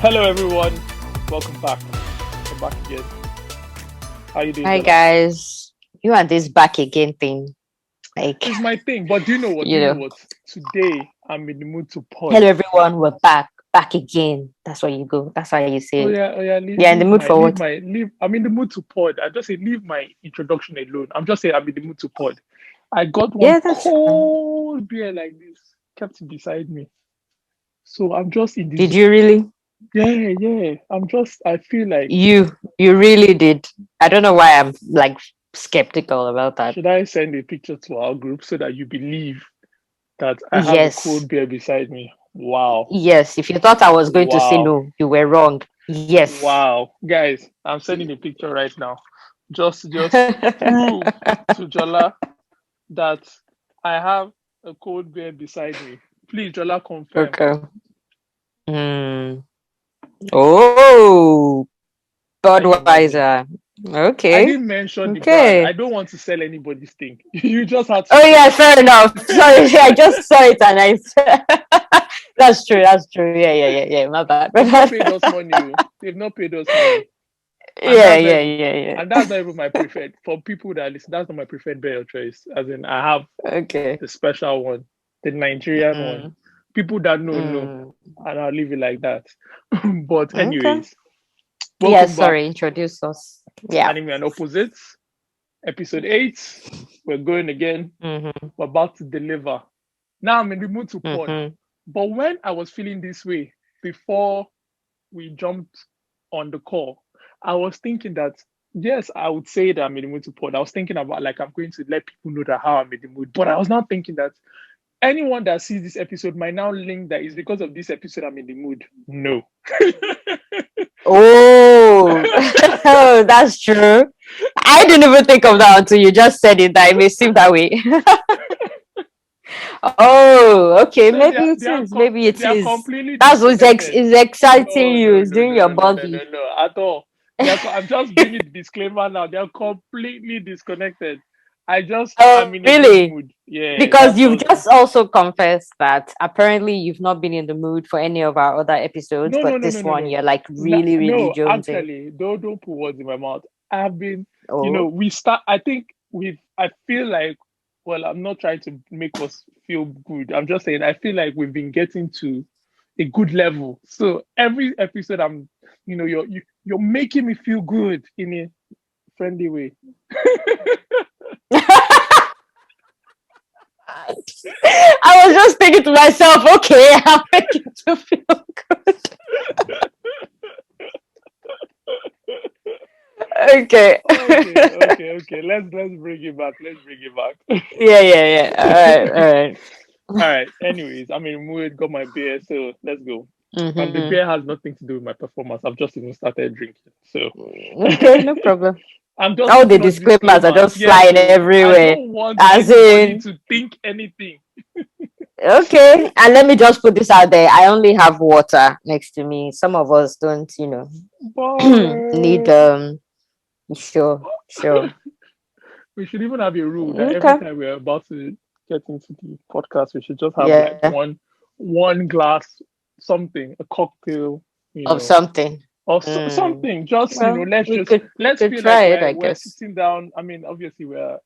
Hello, everyone. Welcome back. We're back again. How you doing? Hi Bella? guys, you and this back again thing. Like, It's my thing. But do you know what? you know, Today, I'm in the mood to pod. hello everyone, we're back again. That's where you go. That's why you say Oh it. yeah. Yeah, in the mood for what? I'm in the mood to pod. I just say leave my introduction alone. I'm just saying I'm in the mood to pod. I got one Yeah, that's fine. cold beer like this, kept it beside me. So I'm just in the Did zone. you really? Yeah. I feel like, You really did. I don't know why I'm like skeptical about that. should I send a picture to our group so that you believe that I have a Yes, cold beer beside me? Wow. yes. If you thought I was going to say Wow. no, you were wrong. Yes. Wow. Guys, I'm sending a picture right now. Just prove to Jola that I have a cold beer beside me. Please, Jola, confirm. Okay. Hmm. Oh, Can you imagine? Budweiser. I Okay. didn't mention the brand. I Okay. don't want to sell anybody's thing. You just had to Oh say yeah, it. fair enough. Sorry, I just saw it and I that's true, that's true. Yeah. My bad. They've not paid us money. They've not paid us money. And Yeah, that's not yeah, even, yeah, yeah. and that's not even my preferred. For people that listen, that's not my preferred beer choice. As in, I have Okay. the special one, the Nigerian one. Mm, People that know, mm. and I'll leave it like that. But Okay. anyways, Yeah, welcome back. sorry, introduce us. Yeah. Anime and Opposites, episode 8. We're going again. Mm-hmm. We're about to deliver. Now I'm in the mood to pod. Mm-hmm. But when I was feeling this way before we jumped on the call, I was thinking that yes, I would say that I'm in the mood to pod. I was thinking about like I'm going to let people know that how I'm in the mood. But I was not thinking that anyone that sees this episode might now link that it's because of this episode I'm in the mood. No. Oh, oh, that's true. I didn't even think of that until you just said it. That it may seem that way. Oh, okay. So Maybe it is. Maybe it they are is. completely That's what's disconnected. is exciting No, you. no, It's no, doing no, your no, no, no, body. no, no, at all. I'm just bringing the disclaimer now. They are completely disconnected. Oh, I'm in a good really? mood. Yeah, Because that's you've all. just also confessed that apparently you've not been in the mood for any of our other episodes, No, no, but no, no, this no, one no. you're like really No, jonesing. actually, don't put words in my mouth. I've been, Oh, we start. I think I feel like, well, I'm not trying to make us feel good. I'm just saying I feel like we've been getting to a good level. So every episode, you're making me feel good in a friendly way. I was just thinking to myself, okay, I'm making you feel good. Okay. Okay. Let's bring it back. Let's bring it back. Yeah. All right. All right. Anyways, I'm in mood. Got my beer, so let's go. And the Mm-hmm. beer has nothing to do with my performance. I've just even started drinking, so Okay, no problem. I'm just All the putting on disclaimers are disclaimers. just Yes, flying so I everywhere. don't want As anybody in, to think anything. okay, and let me just put this out there. I only have water next to me. Some of us don't, need But sure. we should even have a rule that every Okay. time we're about to get into the podcast, we should just have like Yeah. one glass, something, a cocktail, you Of know, something. or Mm. something. Just Well, we let's could feel like try it, I we're guess. sitting down. I mean, obviously we're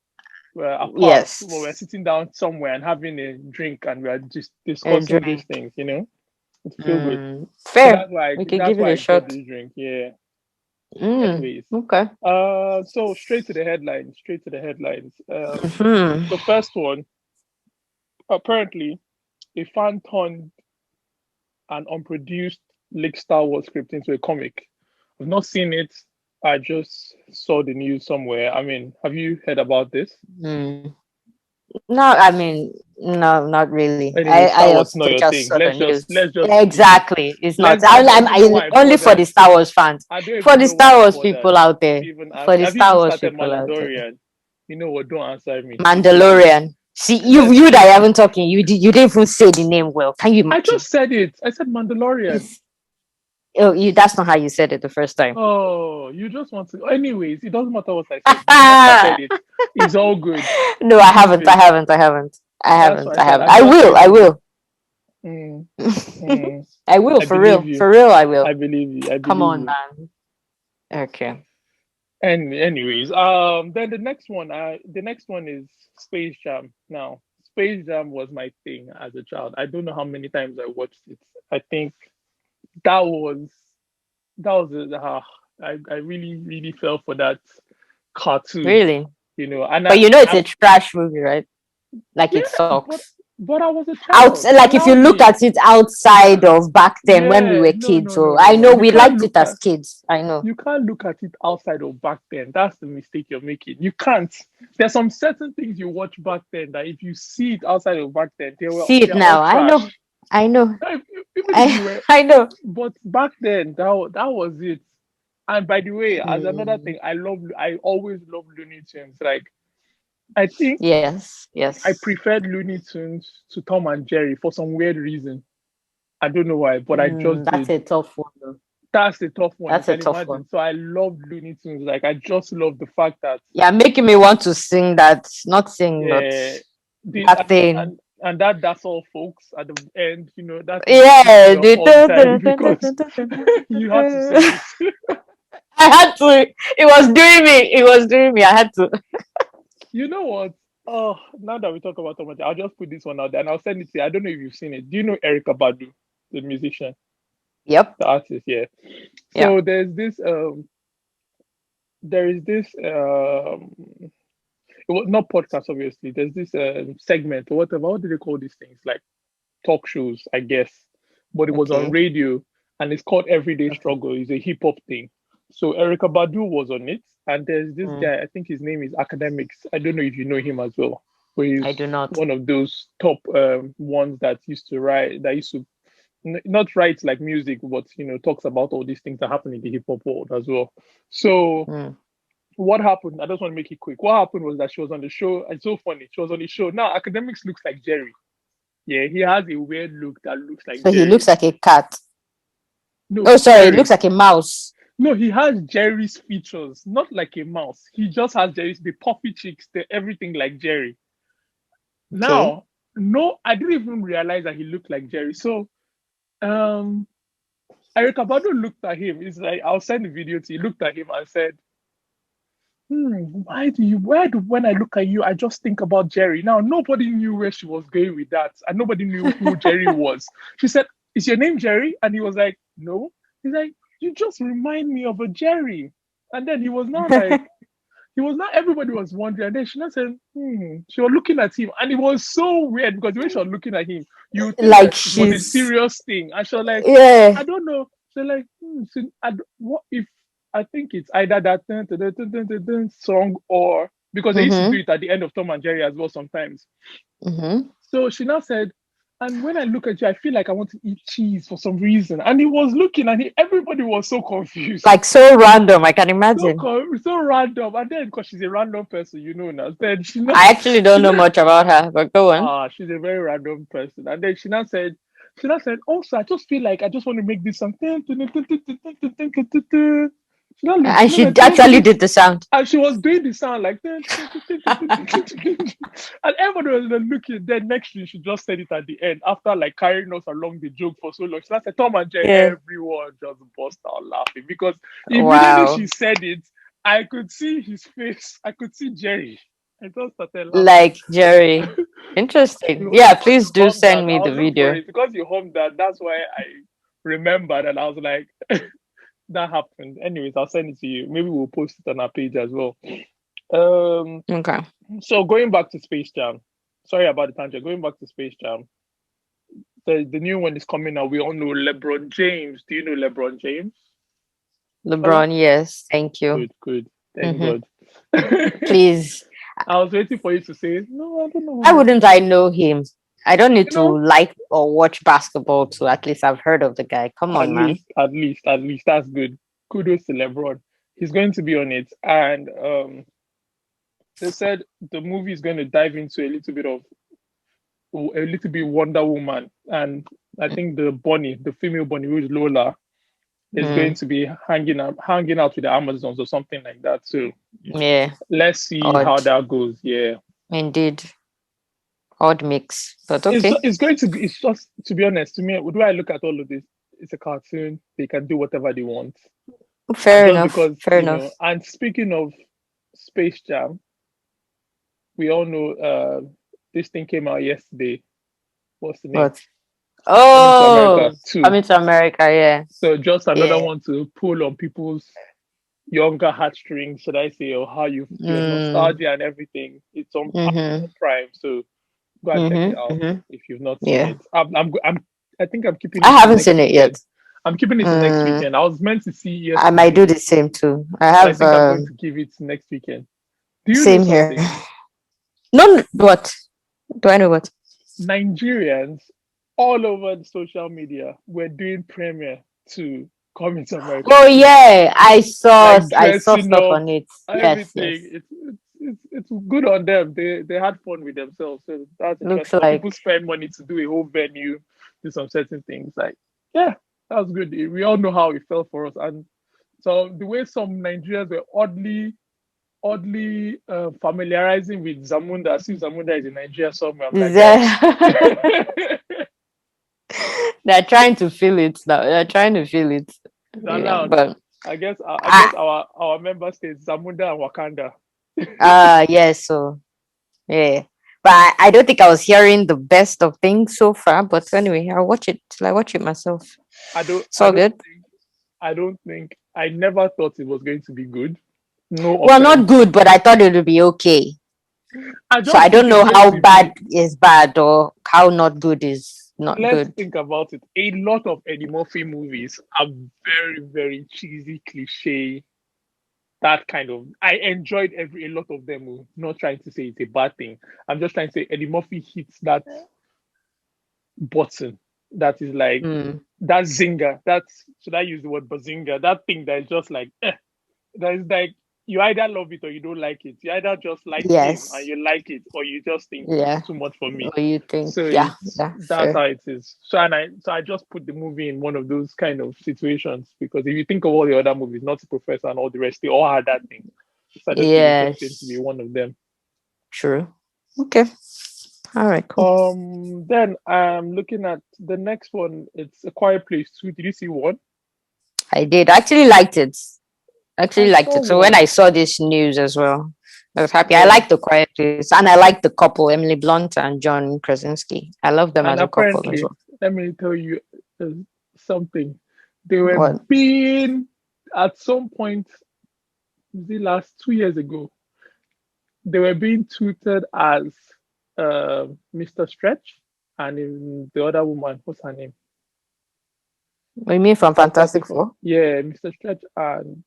apart, but we're Yes. sitting down somewhere and having a drink, and we're just A discussing these drink. things. It feel good. So Fair. We could that's give it why a I got shot. this drink. Yeah. Anyways, Okay. so straight to the headlines. Straight to the headlines. Hmm. The first one, apparently, a fan turned an unproduced leaked Star Wars script into a comic. I've not seen it. I just saw the news somewhere. I mean, have you heard about this? Hmm. No, I mean, no, not really. Anyway, I Star Wars is also not your just thing. saw the news. Let's just leave it. Exactly. It's not. I don't even know why I Only for bothered. the Star Wars fans. I don't For even the know why Star I Wars bothered people out there. to even For ask. the Have you Star even Wars started people out there. Mandalorian? You know what? Don't answer me. It's okay. Mandalorian. See, Let's you that go. you haven't talking, you didn't even say the name well. Can you I imagine? just said it. I said Mandalorian. It's, oh, that's not how you said it the first time. Oh, you just want to. Anyways, it doesn't matter what I said. You just started it. It's all good. No, I Leave haven't. I it. haven't. I haven't. I That's haven't. why I I said haven't. I'm just saying I it's good. will. I will, I for believe real. you. For real, I will. I believe you. I believe Come on, you. man. Okay. And anyways, then the next one is Space Jam. Now, Space Jam was my thing as a child. I don't know how many times I watched it. I think that was I really really fell for that cartoon, Really? and But it's a trash movie, right? Like yeah, it but sucks. but I was a Out, child. like if Allow you look me. at it outside of back then when we Yeah, were no, kids, no, no, so no, I no. know we liked it as kids. I know. You can't look at it outside of back then. That's the mistake you're making. You can't. There's some certain things you watch back then that if you see it outside of back then, See it they're all now. I know. trash. I know. Even if you were, I know. but back then that was it. And by the way, as another Mm, thing, I always love Looney Tunes. Like I think yes. I Yes. preferred Looney Tunes to Tom and Jerry for some weird reason. I don't know why, but I just That's did. a tough one, though. That's a tough one, you That's a can tough imagine. one. So I love Looney Tunes. Like I just love the fact that Yeah, making me want to sing that. Not sing, but yeah, that thing. and that's all folks at the end, that thing keeps Yeah. me up all the time because you had to sing it. I had to. It was doing me. It was doing me. I had to. You know what? Oh, now that we talk about Tom and Jerry, I'll just put this one out there and I'll send it to you. I don't know if you've seen it. Do you know Erica Badu, the musician, Yep. the artist? Yeah. Yeah. So there is this it was not podcast obviously. There's this segment or whatever. What do they call these things? Like talk shows, I guess. But it was on Okay. radio and it's called Everyday Okay. Struggle. It's a hip hop thing. So Erica Badu was on it, and there's this Mm, guy. I think his name is Academics. I don't know if you know him as well. But I he's do not. one of those top ones that used to write, that used to not write like music, but talks about all these things that happen in the hip hop world as well. So Mm. what happened? I just want to make it quick. What happened was that she was on the show. It's so funny. She was on the show. Now Academics looks like Jerry. Yeah, he has a weird look that looks like So he Jerry. looks like a cat. No, Oh, sorry. It looks Jerry. like a mouse. No, he has Jerry's features, not like a mouse. He just has Jerry's, the puffy cheeks, everything like Jerry. Okay. Now, no, I didn't even realize that he looked like Jerry. So, um, Erica Badu looked at him. It's like, I'll send the video to you. Looked at him and said, when I look at you, I just think about Jerry. Now, nobody knew where she was going with that, and nobody knew who Jerry was. She said, "Is your name Jerry?" And he was like, "No." He's like, "You just remind me of a Jerry." And then everybody was wondering. And then she now said, she was looking at him, and it was so weird because the way she was looking at him, you would think Like that it was a she's. serious thing. And she was like, Yeah. I don't know. So like, what if I think it's either that song or because they used to do Mm-hmm. it at the end of Tom and Jerry as well sometimes. Mm-hmm. So she now said, and when I look at you, I feel like I want to eat cheese for some reason. And he was looking, and everybody was so confused. Like so random. I can imagine. So random. And then because she's a random person, now. Then I actually don't know much about her, but go on. she's a very random person. And then she now said, also, I just feel like I just want to make this song. She now looked, And she actually did the sound. and she was doing the sound like and everybody was looking. Then next thing she just said it at the end after like carrying us along the joke for so long. She said Tom and Jerry, Yeah. everyone just burst out laughing because immediately Wow. she said it, I could see his face. I could see Jerry. I just started laughing. Like Jerry. Interesting. Yeah, please do send me the video. Because you hummed that. That's why I remembered, and I was like, that happened. Anyways, I'll send it to you. Maybe we'll post it on our page as well. Okay. So going back to Space Jam. Sorry about the tangent. Going back to Space Jam. The new one is coming out. We all know LeBron James. Do you know LeBron James? LeBron, yes. Thank you. Good. Thank God. Please. I was waiting for you to say, no, I don't know. Why wouldn't I know him? I don't need to like or watch basketball to at least I've heard of the guy. Come on, man. At least that's good. Kudos to LeBron. He's going to be on it. And they said the movie is going to dive into a little bit Wonder Woman. And I think the female bunny, who is Lola, is going to be hanging out with the Amazons or something like that. So yeah, let's see how that goes. Yeah, indeed. odd mix, but okay. It's going to be. It's just, to be honest, to me, the way I look at all of this, it's a cartoon. They can do whatever they want, and Fair just enough. because, Fair enough. And speaking of Space Jam, we all know this thing came out yesterday. What's the name? What? Coming to Oh, America 2. Coming to America, yeah. So just another Yeah. one to pull on people's younger heartstrings, should I say, or how your nostalgia and everything. It's on Amazon Prime, so go and check it out if you've not seen it. I think I'm keeping it. I haven't next seen it weekend. yet. I'm keeping it to next weekend. I was meant to see yesterday. I might do the same too. I think I'm going to give it next weekend. Do you same know something? Here. No, what? Do I know what? Nigerians all over the social media were doing premiere to Coming to America. Oh yeah, I saw stuff on it. Everything. Yes. It's good on them. They had fun with themselves. So that's Looks interesting. like People spend money to do a whole venue, do some certain things. Like, yeah, that was good. We all know how it felt for us. And so the way some Nigerians were oddly familiarizing with Zamunda. I see Zamunda is in Nigeria somewhere. I'm like, they're trying to feel it now. They're trying to feel it. Yeah, but I guess our member states Zamunda and Wakanda. Yes, so yeah. But I don't think I was hearing the best of things so far. But anyway, I'll watch it. I watch it myself. Good. I never thought it was going to be good. No. Well, not good, but I thought it would be okay. So I don't know how bad is bad or how not good is not good. Let's think about it. A lot of Eddie Murphy movies are very, very cheesy, cliche. That kind of. I enjoyed a lot of them. I'm not trying to say it's a bad thing. I'm just trying to say Eddie Murphy hits that button. That is like that zinger. Should I use the word bazinga? That thing that is just like that is like you either love it or you don't like it. You either just like him and you like it, or you just think it's too much for me. Or you think, so that's how it is. So I just put the movie in one of those kind of situations, because if you think of all the other movies, Not the Professor and all the rest, they all had that thing. So I just think to be one of them. True. Okay. All right. Cool. Then I'm looking at the next one. It's A Quiet Place 2. Did you see one? I did. I actually liked it. So when I saw this news as well, I was happy. I like The Quiet Place, and I like the couple, Emily Blunt and John Krasinski. I love them as a couple as well. Let me tell you something. They were being, at some point, the last 2 years ago, they were being tweeted as Mr. Stretch and the other woman. What's her name? What you mean from Fantastic Four? Yeah, Mr. Stretch and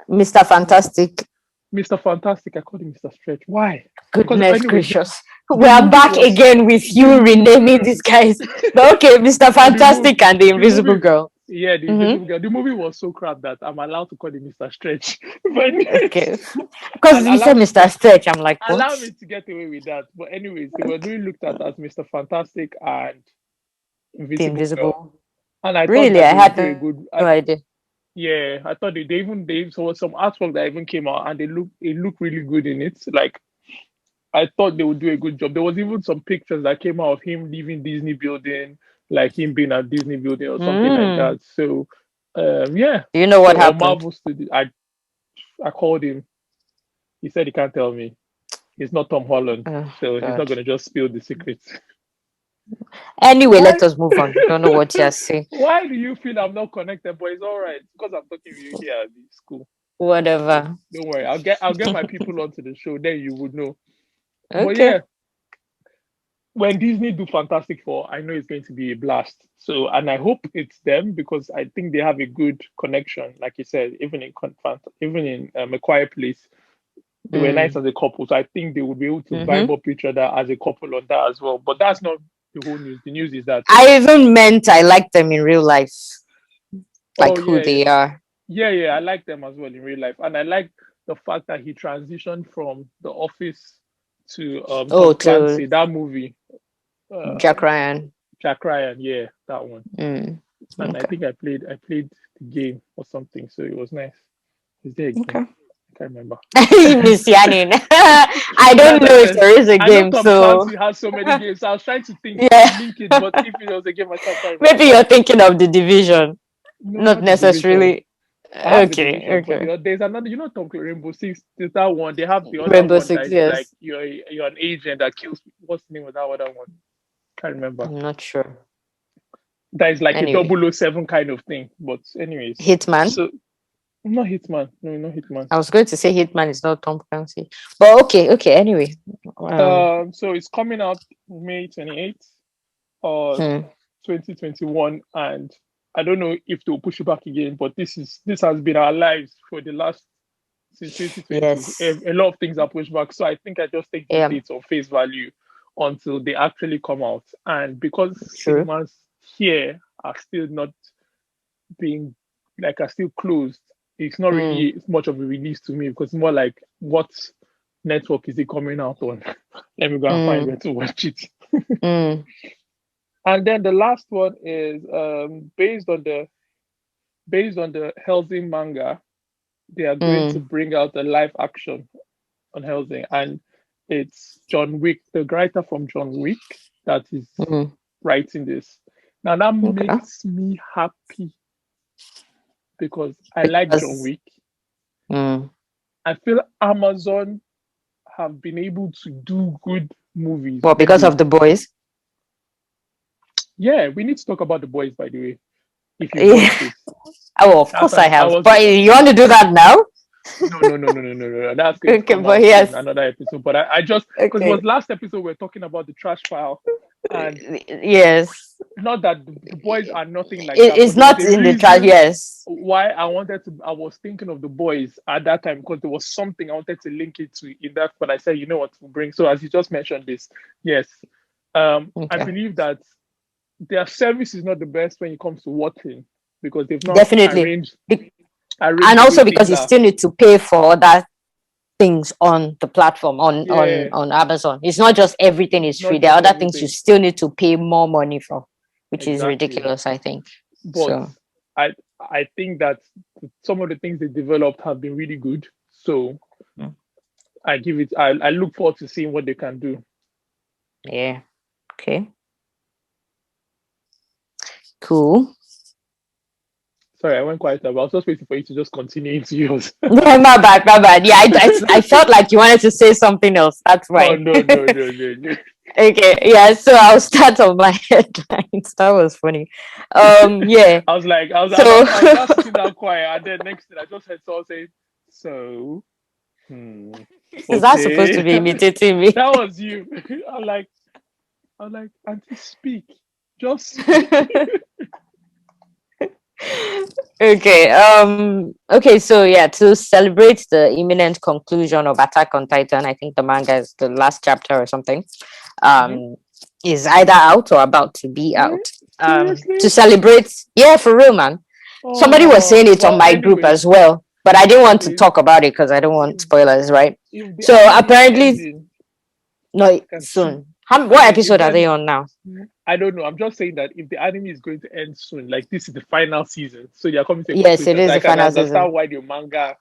Mr. Fantastic. Mr. Fantastic. I called him Mr. Stretch. Why? Goodness gracious. We are back again with you renaming these guys. But okay, Mr. Fantastic and the Invisible Girl. Yeah, the Invisible Girl. The movie was so crap that I'm allowed to call him Mr. Stretch. Okay. Because you said Mr. Stretch, I'm like, what? Allow me to get away with that. But anyways, they were really looked at as Mr. Fantastic and Invisible Girl. And I really, I had no idea. Yeah, I thought they saw some artwork that even came out, and it looked really good in it. Like, I thought they would do a good job. There was even some pictures that came out of him leaving Disney building, like him being at Disney building or something like that. So, yeah. Do you know what happened? Marvel Studios, I called him. He said he can't tell me. He's not Tom Holland, so he's not going to just spill the secrets. Anyway, let us move on. Don't know what you're saying. Why do you feel I'm not connected? But it's all right, because I'm talking to you here at the school. Whatever. Don't worry. I'll get my people onto the show. Then you would know. Okay. But yeah, when Disney do Fantastic Four, I know it's going to be a blast. So, and I hope it's them, because I think they have a good connection. Like you said, even in A Quiet Place, they were nice as a couple. So I think they would be able to vibe up each other as a couple on that as well. But that's not the whole news. The news is that I even meant I like them in real life, like who they are. Yeah, I like them as well in real life, and I like the fact that he transitioned from The Office to Clancy, that movie. Jack Ryan. Yeah, that one. And I think I played the game or something, so it was nice. Is there a game? Can't remember. Miss Yanin. I don't know if there is a I know game, Tom so Clancy has so many games. I was trying to think yeah. link it, but if it was a game, I can't Maybe remember. you're thinking of the Division, No, not not the Division. necessarily. I have the Okay, Division, but okay. there's another. Tom Rainbow Six. There's that one. They have the other Rainbow one that Six, is like yes. you're an agent that kills. What's the name of that other one? Can't remember. I'm not sure. That is like a Anyway, 007 kind of thing. But anyways, Hitman. so not Hitman. No, not Hitman. I was going to say Hitman is not Tom Clancy, but okay. Anyway, So it's coming out May 28th or hmm, 2021, and I don't know if they'll push it back again, but this has been our lives for the last since 2020. yes, A lot of things are pushed back, so I think I just take these yeah, dates on face value until they actually come out. And because true. cinemas here are still not being are still closed, it's not Mm, really much of a release to me because it's more like what network is it coming out on? Let me go and find mm, where to watch it. mm, And then the last one is based on the Helsing manga. They are going to mm, bring out a live action on Helsing, and it's John Wick, the writer from John Wick, that is mm. writing this. Now that Okay. makes me happy because I like John Because Wick. mm, I feel Amazon have been able to do good movies well, when because they. of the boys. Yeah, we need to talk about the boys, by the way. If you've Yeah. watched it, Oh, of that's course I I have. was But you want to do that now? no. That's going to Okay, come but out in yes. another episode. But I just because it Okay. was last episode we are talking about the trash pile, and Yes. not that the boys are nothing like It, that, but it's there was not a in the trash. reason Yes. why I was thinking of the boys at that time because there was something I wanted to link it to in that. But I said, you know what, to bring. So as you just mentioned this, yes, I Okay. believe that their service is not the best when it comes to watching because they've not Definitely. And arranged the way also because things you are. still need to pay for other things on the platform Yeah, on Amazon. It's not just everything it's is not free. There are just other things you everything. still need to pay more money for, which is Exactly. ridiculous, I think. But So I I think that some of the things they developed have been really good. So mm, I look forward to seeing what they can do. yeah. Okay. Cool. Sorry, I went quiet, but I was just waiting for you to just continue into yours. Yeah, my bad, my bad. Yeah, I felt like you wanted to say something else. That's Oh why. no. Okay, yeah, so I'll start on my headlines. That was funny. Yeah. So I was just sitting down quiet, and then next thing I just heard someone say, "So, hmm, is that supposed to okay." be imitating me? That was you. I'm like, Auntie, speak, just speak. Okay. Okay, so yeah, to celebrate the imminent conclusion of Attack on Titan, I think the manga is the last chapter or something. Mhm. Um is either out or about to be Mm, out. seriously? To celebrate, yeah, for real, man. Somebody was saying Oh, it on well, my group anyways, as well, but I didn't want to anyways, talk about it because I don't want if spoilers, right? if the So anime is apparently, ending, no, I can see. soon. What Yeah, if episode the are they anime, on now? I don't know. I'm just saying that if the anime is going to end soon, like this is the final season, so they're coming to a Yes, it conclusion. So is I the can final season. understand why the manga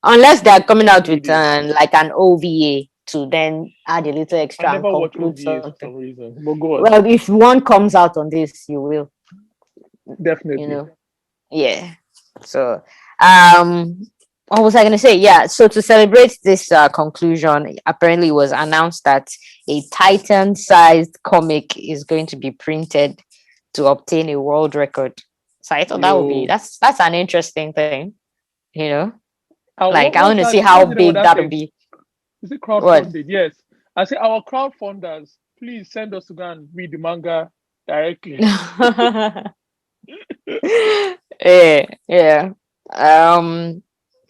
Unless they're is coming out with concluding. like an OVA to then add a little I extra and never watch conclude OVAs for something. some reason, but go on. Well, if one comes out on this, you will, you Definitely. know. Yeah. So, um, what was I going to say? Yeah. So to celebrate this conclusion, apparently it was announced that a Titan-sized comic is going to be printed to obtain a world record. So I thought that would be Yo, that's an interesting thing, you know. Like I what's want to that? see how What's the name of big that that'll thing? be. Is it What? crowdfunded? Yes. I say our crowdfunders, please send us to go and read the manga directly. Yeah.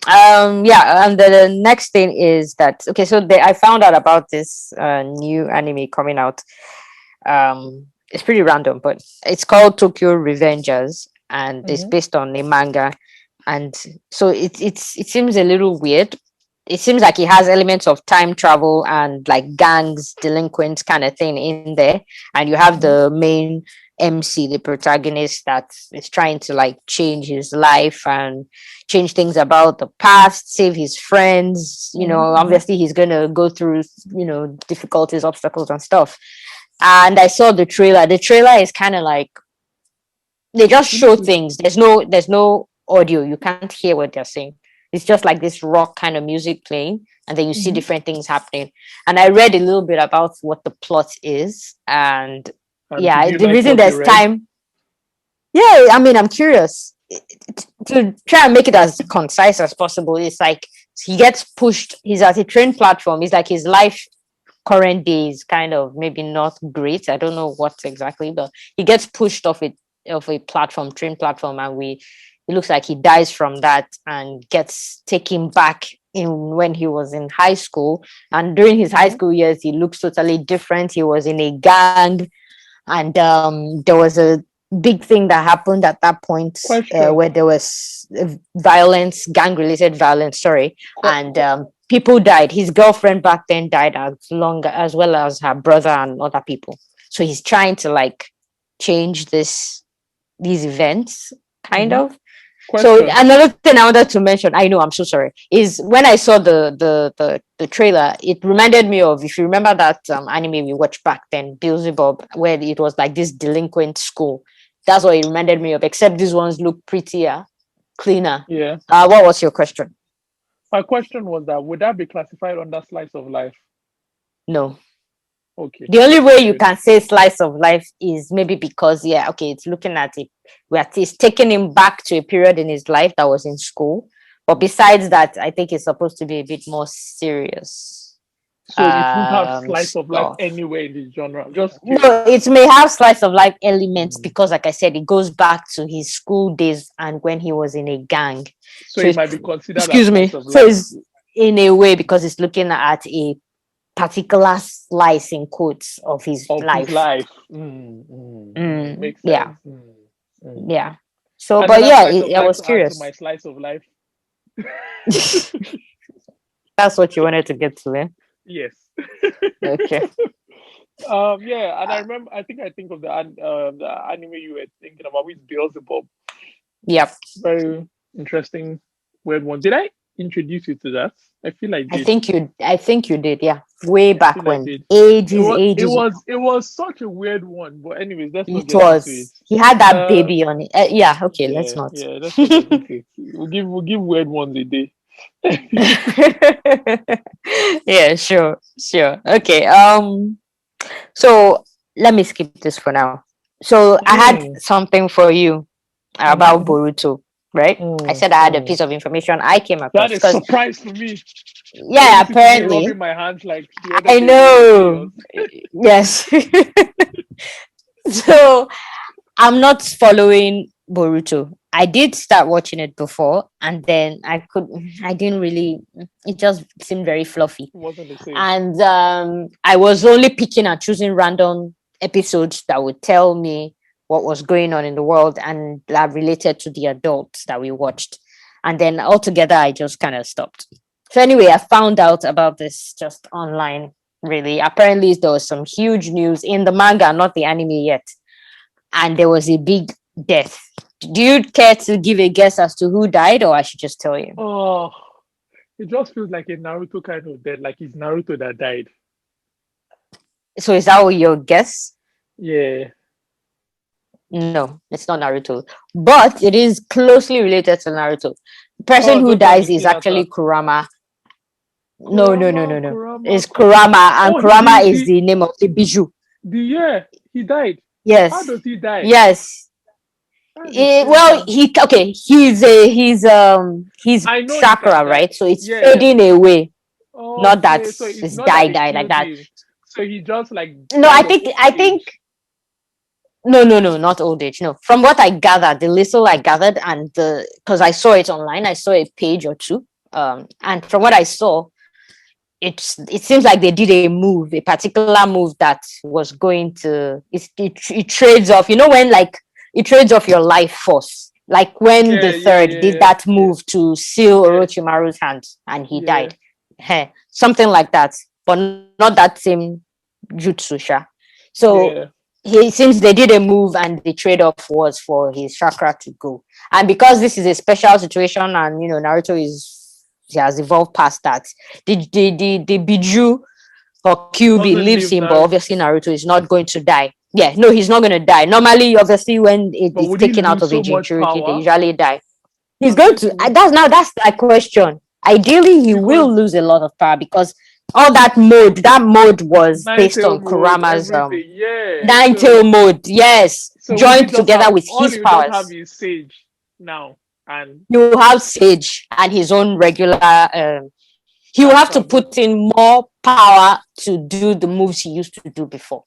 Um, yeah, and the next thing is that okay, so I found out about this new anime coming out. It's pretty random, but it's called Tokyo Revengers, and it's Mm-hmm. based on a manga. And so it seems a little weird. It seems like it has elements of time travel and like gangs, delinquents kind of thing in there. And you have Mm-hmm. the main MC, the protagonist that is trying to like change his life and change things about the past, save his friends. Obviously he's gonna go through, difficulties, obstacles, and stuff. And I saw the trailer. The trailer is kind of like they just show things. There's no audio. You can't hear what they're saying. It's just like this rock kind of music playing, and then you see different things happening. And I read a little bit about what the plot is, and the reason there's time. Yeah, I mean, I'm curious to try and make it as concise as possible. It's like he gets pushed. He's at a train platform. It's like his life current day is kind of maybe not great. I don't know what exactly, but he gets pushed off a platform, train platform, and it looks like he dies from that and gets taken back in when he was in high school. And during his high school years, he looks totally different. He was in a gang, and there was a big thing that happened at that point where there was violence, gang-related violence. And people died. His girlfriend back then died, as well as her brother and other people. So he's trying to like change these events, kind of. So another thing I wanted to mention, I know, I'm so sorry, is when I saw the trailer, it reminded me of, if you remember that anime we watched back then, Beelzebub, where it was like this delinquent school. That's what it reminded me of, except these ones look prettier, cleaner. Yeah. What was your question? My question was that would that be classified under slice of life? No. Okay. The only way you can say slice of life is maybe because it's looking at it where it's taking him back to a period in his life that was in school. But besides that, I think it's supposed to be a bit more serious. So it won't have slice of life anywhere in the genre. No, it may have slice of life elements because, like I said, it goes back to his school days and when he was in a gang. So it might be considered. Excuse me. So it's in a way because it's looking at a particular slice in quotes of his life. Makes sense. Yeah. Yeah. So, but I was curious. My slice of life. That's what you wanted to get to, eh? Yes. Okay. Yeah, and I remember. I think of the anime you were thinking about with Beelzebub. Yep. Very interesting, weird one. Did I introduce you to that? I feel like I think you did. Yeah, way back when. Ages. It was such a weird one, but anyways, let's not get into it. He had that baby on it. Okay, let's not. Yeah, let's not get into it. We'll give weird ones a day. Yeah, sure. Okay. So let me skip this for now. So I had something for you about Boruto, right? I said I had a piece of information I came across. That is a surprise for me. Yeah, apparently. Rubbing my hands like I know. Yes. So I'm not following Boruto. I did start watching it before, and then I didn't really. It just seemed very fluffy. It wasn't the same. And I was only picking and choosing random episodes that would tell me what was going on in the world and that related to the adults that we watched. And then altogether, I just kind of stopped. So anyway, I found out about this just online, really. Apparently, there was some huge news in the manga, not the anime yet. And there was a big death. Do you care to give a guess as to who died, or I should just tell you? Oh, it just feels like a Naruto kind of death, like it's Naruto that died. So is that your guess? Yeah. No, it's not Naruto, but it is closely related to Naruto. The person who dies is actually Kurama. No. Kurama. It's Kurama, and Kurama is the name of the bijou. He died. Yes. How does he die? Yes. He's chakra, right? So it's fading away. Not that so it's die like that. So he just like no, I think no, not old age. No, from what I gathered, the little I gathered, and because I saw it online, I saw a page or two, and from what I saw, it seems like they did a particular move that was going to it trades off. You know when like it trades off your life force, like when the third did that move to seal Orochimaru's hands and he died, something like that, but not that same jutsu. So since they did a move and the trade-off was for his chakra to go, and because this is a special situation, and Naruto he has evolved past that, the Biju or QB Doesn't leaves leave him, but Naruto. obviously Naruto is not going to die. Yeah, no, he's not going to die. Normally, obviously, when But it's would he taken out lose of a so much Jinchuriki, they power usually die. He's going compared to. to which? That's my question. Ideally, he Because will lose a lot of power because all that mode was nine based tail on mode, Kurama's everything, yeah. nine tail mode. Yes, Would he joined just have together with all his he would just have powers. is Sage now and He will have Sage and his own regular. He will have to chakra, but put in more power to do the moves he used to do before.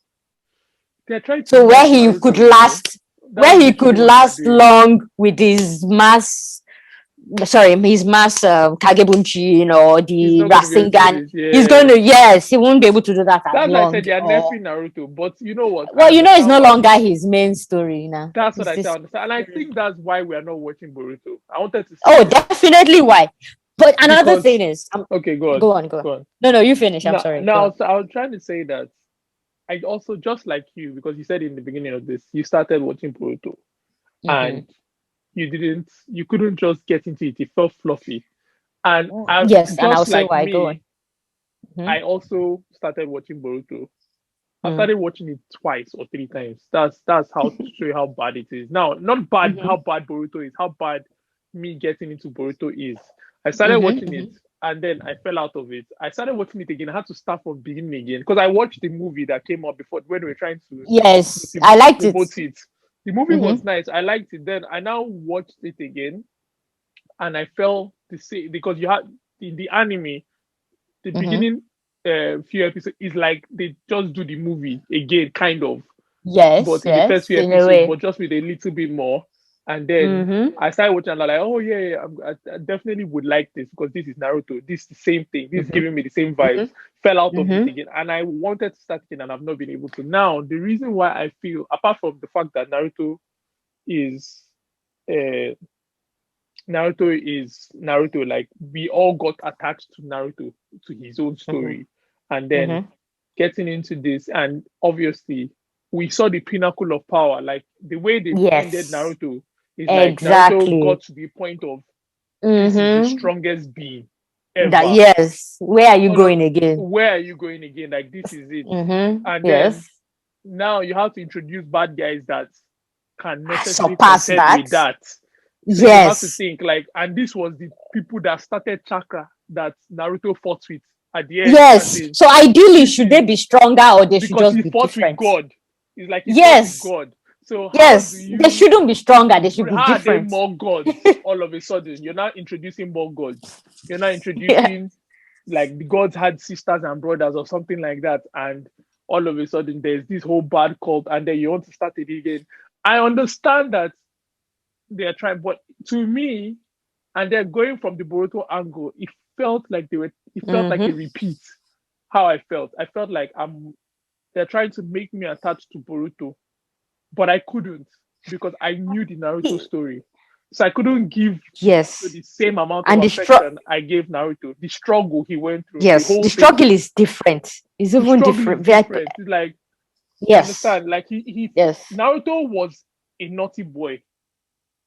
they're trying to So nerf Naruto, where That's he literally could what they're last doing. long with his mass Kagebunchi, He's the not gonna be able to do Rasengan. it. He's going Yeah. to, yes, he won't be able to do that as That's why I long. said they are Or nerfing Naruto. But you know what? I well, it's understand no why. longer his main story now. That's what It's I say. I this. understand. And I think that's why we are not watching Boruto. I wanted to say Oh, this definitely why. But another because thing is, okay, go on. go on, go on. Go on. No, you finish. I'm Now, sorry. Go now on. so I was trying to say that I also just like you because you said in the beginning of this, you started watching Boruto Mm-hmm. and you couldn't just get into it. It felt fluffy. And I Yes, and I'll just say like why. Go on. me, I also started watching Boruto. I Mm-hmm. started watching it twice or three times. That's how to show you how bad it is. Now, not bad Mm-hmm. how bad Boruto is, how bad me getting into Boruto is. I started watching Mm-hmm. it and then I fell out of it. I started watching it again. I had to start from beginning again because I watched the movie that came out before when we were trying to Yes, I liked it. promote it. The movie Mm-hmm. was nice. I liked it. Then I now watched it again and I felt the same because you had in the anime the Mm-hmm. beginning few episodes is like they just do the movie again, kind of, Yes, but in the first yes, few in a episodes, way. but just with a little bit more. And then Mm-hmm. I started watching and I'm like, oh yeah, I definitely would like this because this is Naruto. This is the same thing. This is Mm-hmm. giving me the same Mm-hmm. vibes. Fell out of it Mm-hmm. again, and I wanted to start again, and I've not been able to. Now, the reason why I feel, apart from the fact that is uh, Naruto. Like we all got attached to Naruto, to his own Mm-hmm. story, and then Mm-hmm. getting into this, and obviously we saw the pinnacle of power. Like the way they've ended Yes, Naruto is like Naruto exactly. got to the point of this is the Mm-hmm. strongest being That ever. yes. Where are you All of going again? where are you going again? Like this is it. Mm-hmm. And then Yes. now you have to introduce bad guys that can necessarily Surpass contend that. with that. So you have to Yes. think like, and this was the people that started Chakra that Naruto fought with at the end, as Yes. in So ideally, this should they is be stronger or they should because just he be fought with different? God. It's like he fought with Yes. God. So how do Yes. They you shouldn't be stronger. They should be how are they different. more gods all of a sudden? You're not introducing more gods. You're not Yeah. introducing like the gods had sisters and brothers or something like that, and all of a sudden there's this whole bad cult, and then you want to start it again. I understand that they are trying, but to me, and they're going from the Boruto angle, it felt like they were. It felt like a Mm-hmm. repeat. How I felt. I felt like They're trying to make me attached to Boruto, but I couldn't because I knew the Naruto story. So I couldn't give Boruto Yes. the same amount of And affection I gave Naruto. The struggle he went through, the yes, whole the thing. struggle is different. It's The even struggle is different. different. It's like you Yes. understand, like he Yes. Naruto was a naughty boy,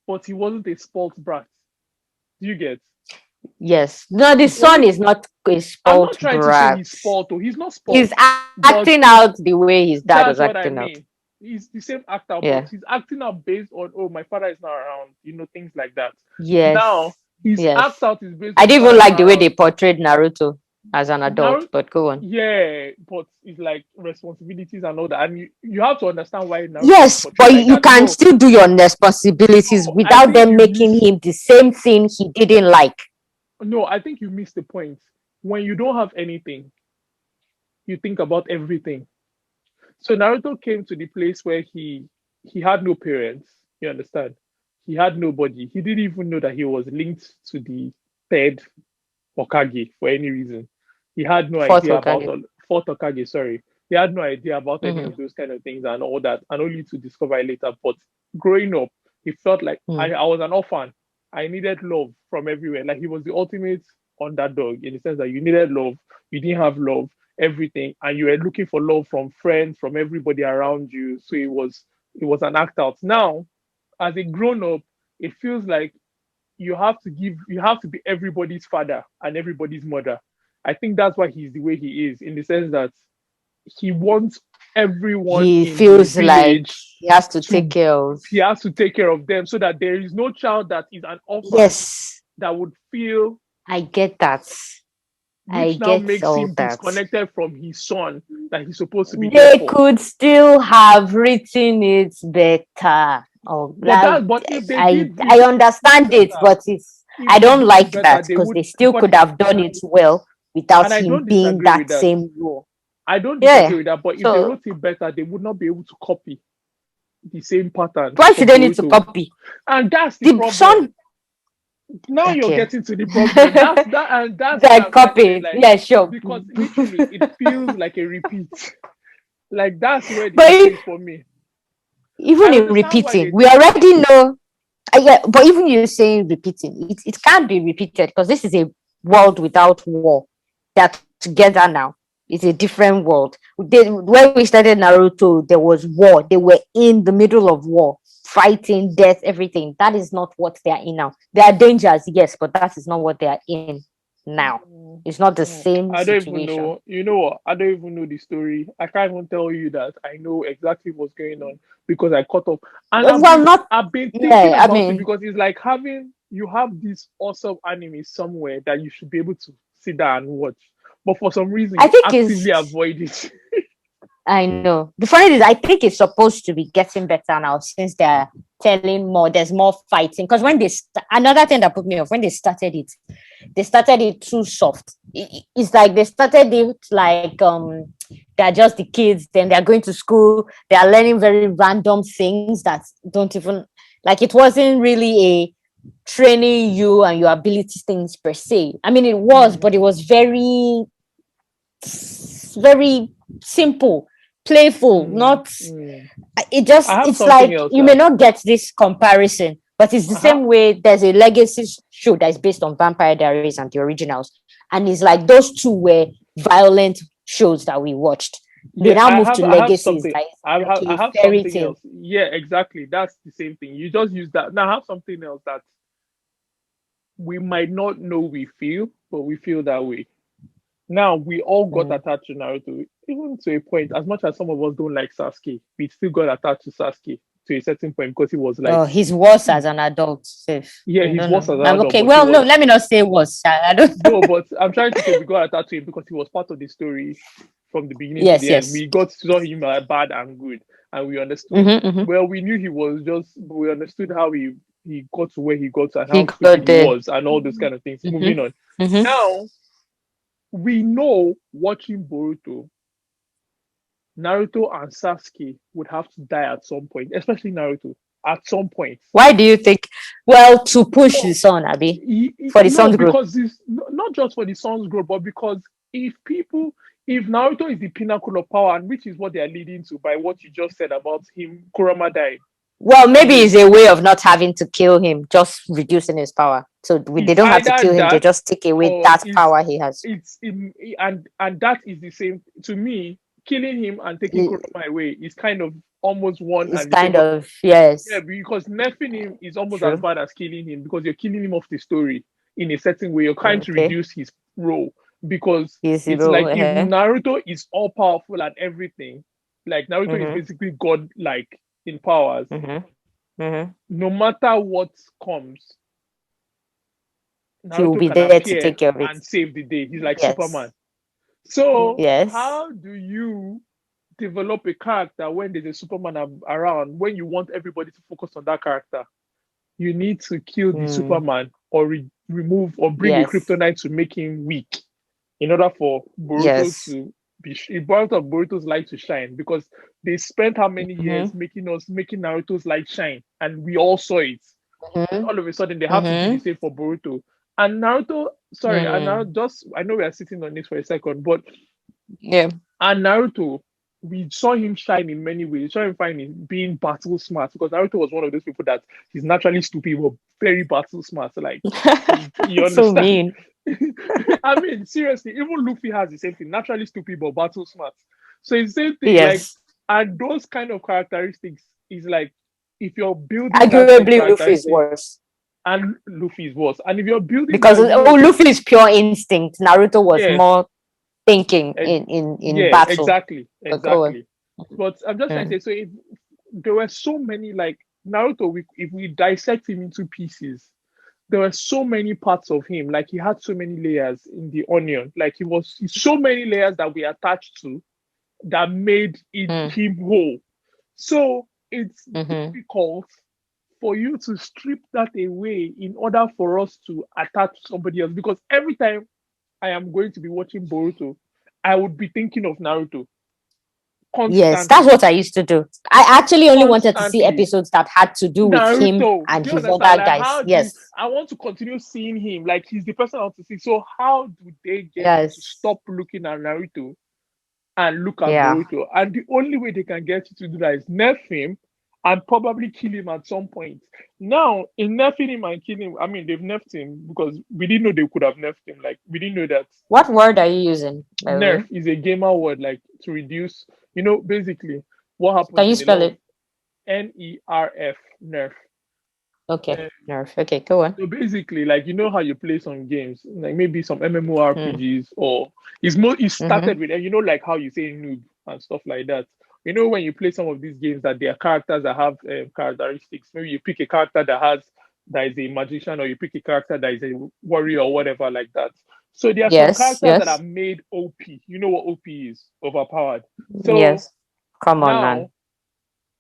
but he wasn't a spoilt brat. Do you get? Yes. No, the He son wasn't. is not a I'm not spoiled trying to say brat. he's spoilt, or he's not He's spoilt, but acting out the way his dad was that's what I acting out. mean. He's the same actor, but Yeah. he's acting out based on, oh, my father is not around, things like that. Now Yes. his act Yes. out is based I on his didn't even father is like not the way they around. portrayed Naruto as an adult, Now, but go on. yeah, but it's like responsibilities and all that, and you have to understand why Naruto is Yes, portrayed but like you that. can No, still do your responsibilities no, I without think them you making miss. him the same thing he didn't like. No, I think you miss the point. When you don't have anything, you think about everything. So Naruto came to the place where he had no parents. You understand? He had nobody. He didn't even know that he was linked to the third Hokage for any reason. He had no Fourth idea about Hokage. fourth Hokage. Sorry, he had no idea about any Mm-hmm. of those kind of things and all that, and only to discover it later. But growing up, he felt like Mm. I was an orphan. I needed love from everywhere. Like he was the ultimate underdog in the sense that you needed love, you didn't have love. everything, and you were looking for love from friends, from everybody around you. So it was an act out. Now, as a grown up, it feels like you have to be everybody's father and everybody's mother. I think that's why he's the way he is, in the sense that he wants everyone He in the feels like village he has to take to care of. he has to take care of them, so that there is no child that is an orphan Yes, that would feel, I get that. I which now get makes all him that. disconnected from his son that he's supposed to be there They for. could still have written it better. Oh, But if they I did I it understand it, better, but if I they don't did it like better, that they because would. they still But could have done it well and without I him don't being disagree with that that. same role. I don't disagree Yeah. with that. But if they So wrote it better, they would not be able to copy the same pattern why should of they need to Boruto. copy? And that's the The problem. son Now you're okay. getting to the problem. That's what Like I'm trying to say. copy. Like, Yeah, sure. because literally it feels like a repeat. Like, that's where the But issue is for me. even I in understand why repeating, they we did it. already know. Yeah, but even you saying repeating, it can't be repeated because this is a world without war. They're together now. It's a different world. When we started Naruto, there was war. They were in the middle of war, fighting, death, everything. That is not what they are in now. There are dangers, yes, but that is not what they are in now. Mm, It's not the mm. same I don't even situation. know. You know what? I don't even know the story. I can't even tell you that I know exactly what's going on because I caught up. And Well, not I've been thinking yeah. I about it mean, because it's like having you have this awesome anime somewhere that you should be able to sit down and watch. But for some reason I you think actively it's avoid it. I know. The funny is, I think it's supposed to be getting better now since they're telling more. There's more fighting. Because when another thing that put me off when they started it too soft. It's like they started it like they're just the kids. Then they're going to school. They are learning very random things that don't even like. It wasn't really a training you and your ability things per se. I mean, it was, Mm, but it was very simple, playful, mm, not mm. I it just have it's something like else you may that not get this comparison, but it's the I have same way there's a legacy show that is based on Vampire Diaries and the originals, and it's like those two were violent shows that we watched. They yeah, now moved to I have legacies something. that is like I a have fairy something tale. else. Yeah, exactly. That's the same thing. You just use that. Now I have something else that we might not know we feel, but we feel that way. Now we all got Mm. attached to Naruto, even to a point. As much as some of us don't like Sasuke, we still got attached to Sasuke to a certain point because he was like, Oh, he's worse as an adult. Safe. yeah, I he's don't worse know. as an I'm adult, okay. but he Well, no, was let me not say worse. I don't. no. But I'm trying to say we got attached to him because he was part of the story from the beginning to Yes, the end. yes. We got to know him bad and good, and we understood. Mm-hmm, mm-hmm. Well, we knew he was just. We understood how he got to where he got to and He how stupid got he there. was and all those kind of things. Moving on. Mm-hmm, mm-hmm. Now we know watching Boruto, Naruto and Sasuke would have to die at some point, especially Naruto at some point. Why do you think? Well, to push the No, son, Abby, for the no, son's growth. because this not just for the son's growth, but because if people, if Naruto is the pinnacle of power, and which is what they are leading to by what you just said about him, Kurama dying, Well, maybe is it's a way of not having to kill him, just reducing his power. So they it's don't have to either kill him; they that just take away or that power he has. and that is the same to me. Killing him and taking It- Kurama away is kind of almost one It's and the same. kind But of yeah, yes, because nerfing him is almost as true. bad as killing him because you're killing him off the story in a certain way. You're trying to Okay, reduce his role because he's it's hero. like if Naruto is all powerful and everything, like Naruto is Mm-hmm, basically God like in powers, mm-hmm, mm-hmm. no matter what comes, He will Naruto be can there to take appear care of it. and save the day. He's like Superman. Yes, So, yes. how do you develop a character when there's a Superman around when you want everybody to focus on that character? You need to kill the Mm, Superman or remove or bring a yes, kryptonite to make him weak in order for Boruto yes. to be part of Boruto's light to shine because they spent how many Mm-hmm, years making Naruto's light shine and we all saw it. And mm-hmm, all of a sudden they have to do the mm-hmm. same for Boruto. And Naruto, sorry, and now Mm. just I know we are sitting on this for a second, but Yeah. and Naruto, we saw him shine in many ways. We saw him finding being battle smart because Naruto was one of those people that he's naturally stupid but very battle smart. So like you So understand. mean. I mean, seriously, even Luffy has the same thing. Naturally stupid, but battle smart. So it's the same thing. Like, Yes. and those kind of characteristics is like, if you're building that same Arguably, Luffy is characteristic, worse. and Luffy is worse. And if you're building Because that, Luffy is pure instinct. Naruto was yes, more thinking eh, in yeah, battle. exactly, But go on. exactly. But I'm just trying to Mm. say, so if there were so many like Naruto, if we dissect him into pieces, there were so many parts of him. Like he had so many layers in the onion. Like so many layers that we attached to that made it Mm. him whole. So it's Mm-hmm. difficult for you to strip that away in order for us to attach to somebody else. Because every time I am going to be watching Boruto, I would be thinking of Naruto Yes, that's constantly. what I used to do. I actually only wanted to see Constantly. episodes that had to do with him Naruto. and Do you his understand? other Like, guys. how do Yes. I want to continue seeing him? Like, he's the person I want to see. So, how do they get you to Yes. stop looking at Naruto and look at Yeah. Boruto? And the only way they can get you to do that is nerf him and probably kill him at some point. Now, in nerfing him and killing him, I mean, they've nerfed him because we didn't know they could have nerfed him. Like, we didn't know that What word are you using, by the nerf way? is a gamer word, like to reduce, basically what Can happens you in a spell lot of it? NERF, nerf. Okay. Uh, Nerf. Okay, go on. so basically, like how you play some games, like maybe some Mm. MMORPGs, or it started Mm-hmm. with like how you say noob and stuff like that. When you play some of these games that there are characters that have characteristics. Maybe you pick a character that is a magician, or you pick a character that is a warrior or whatever like that. So there are some Yes. characters that are Yes. made OP. You know what OP is? Overpowered. So Yes. Come on, man. now,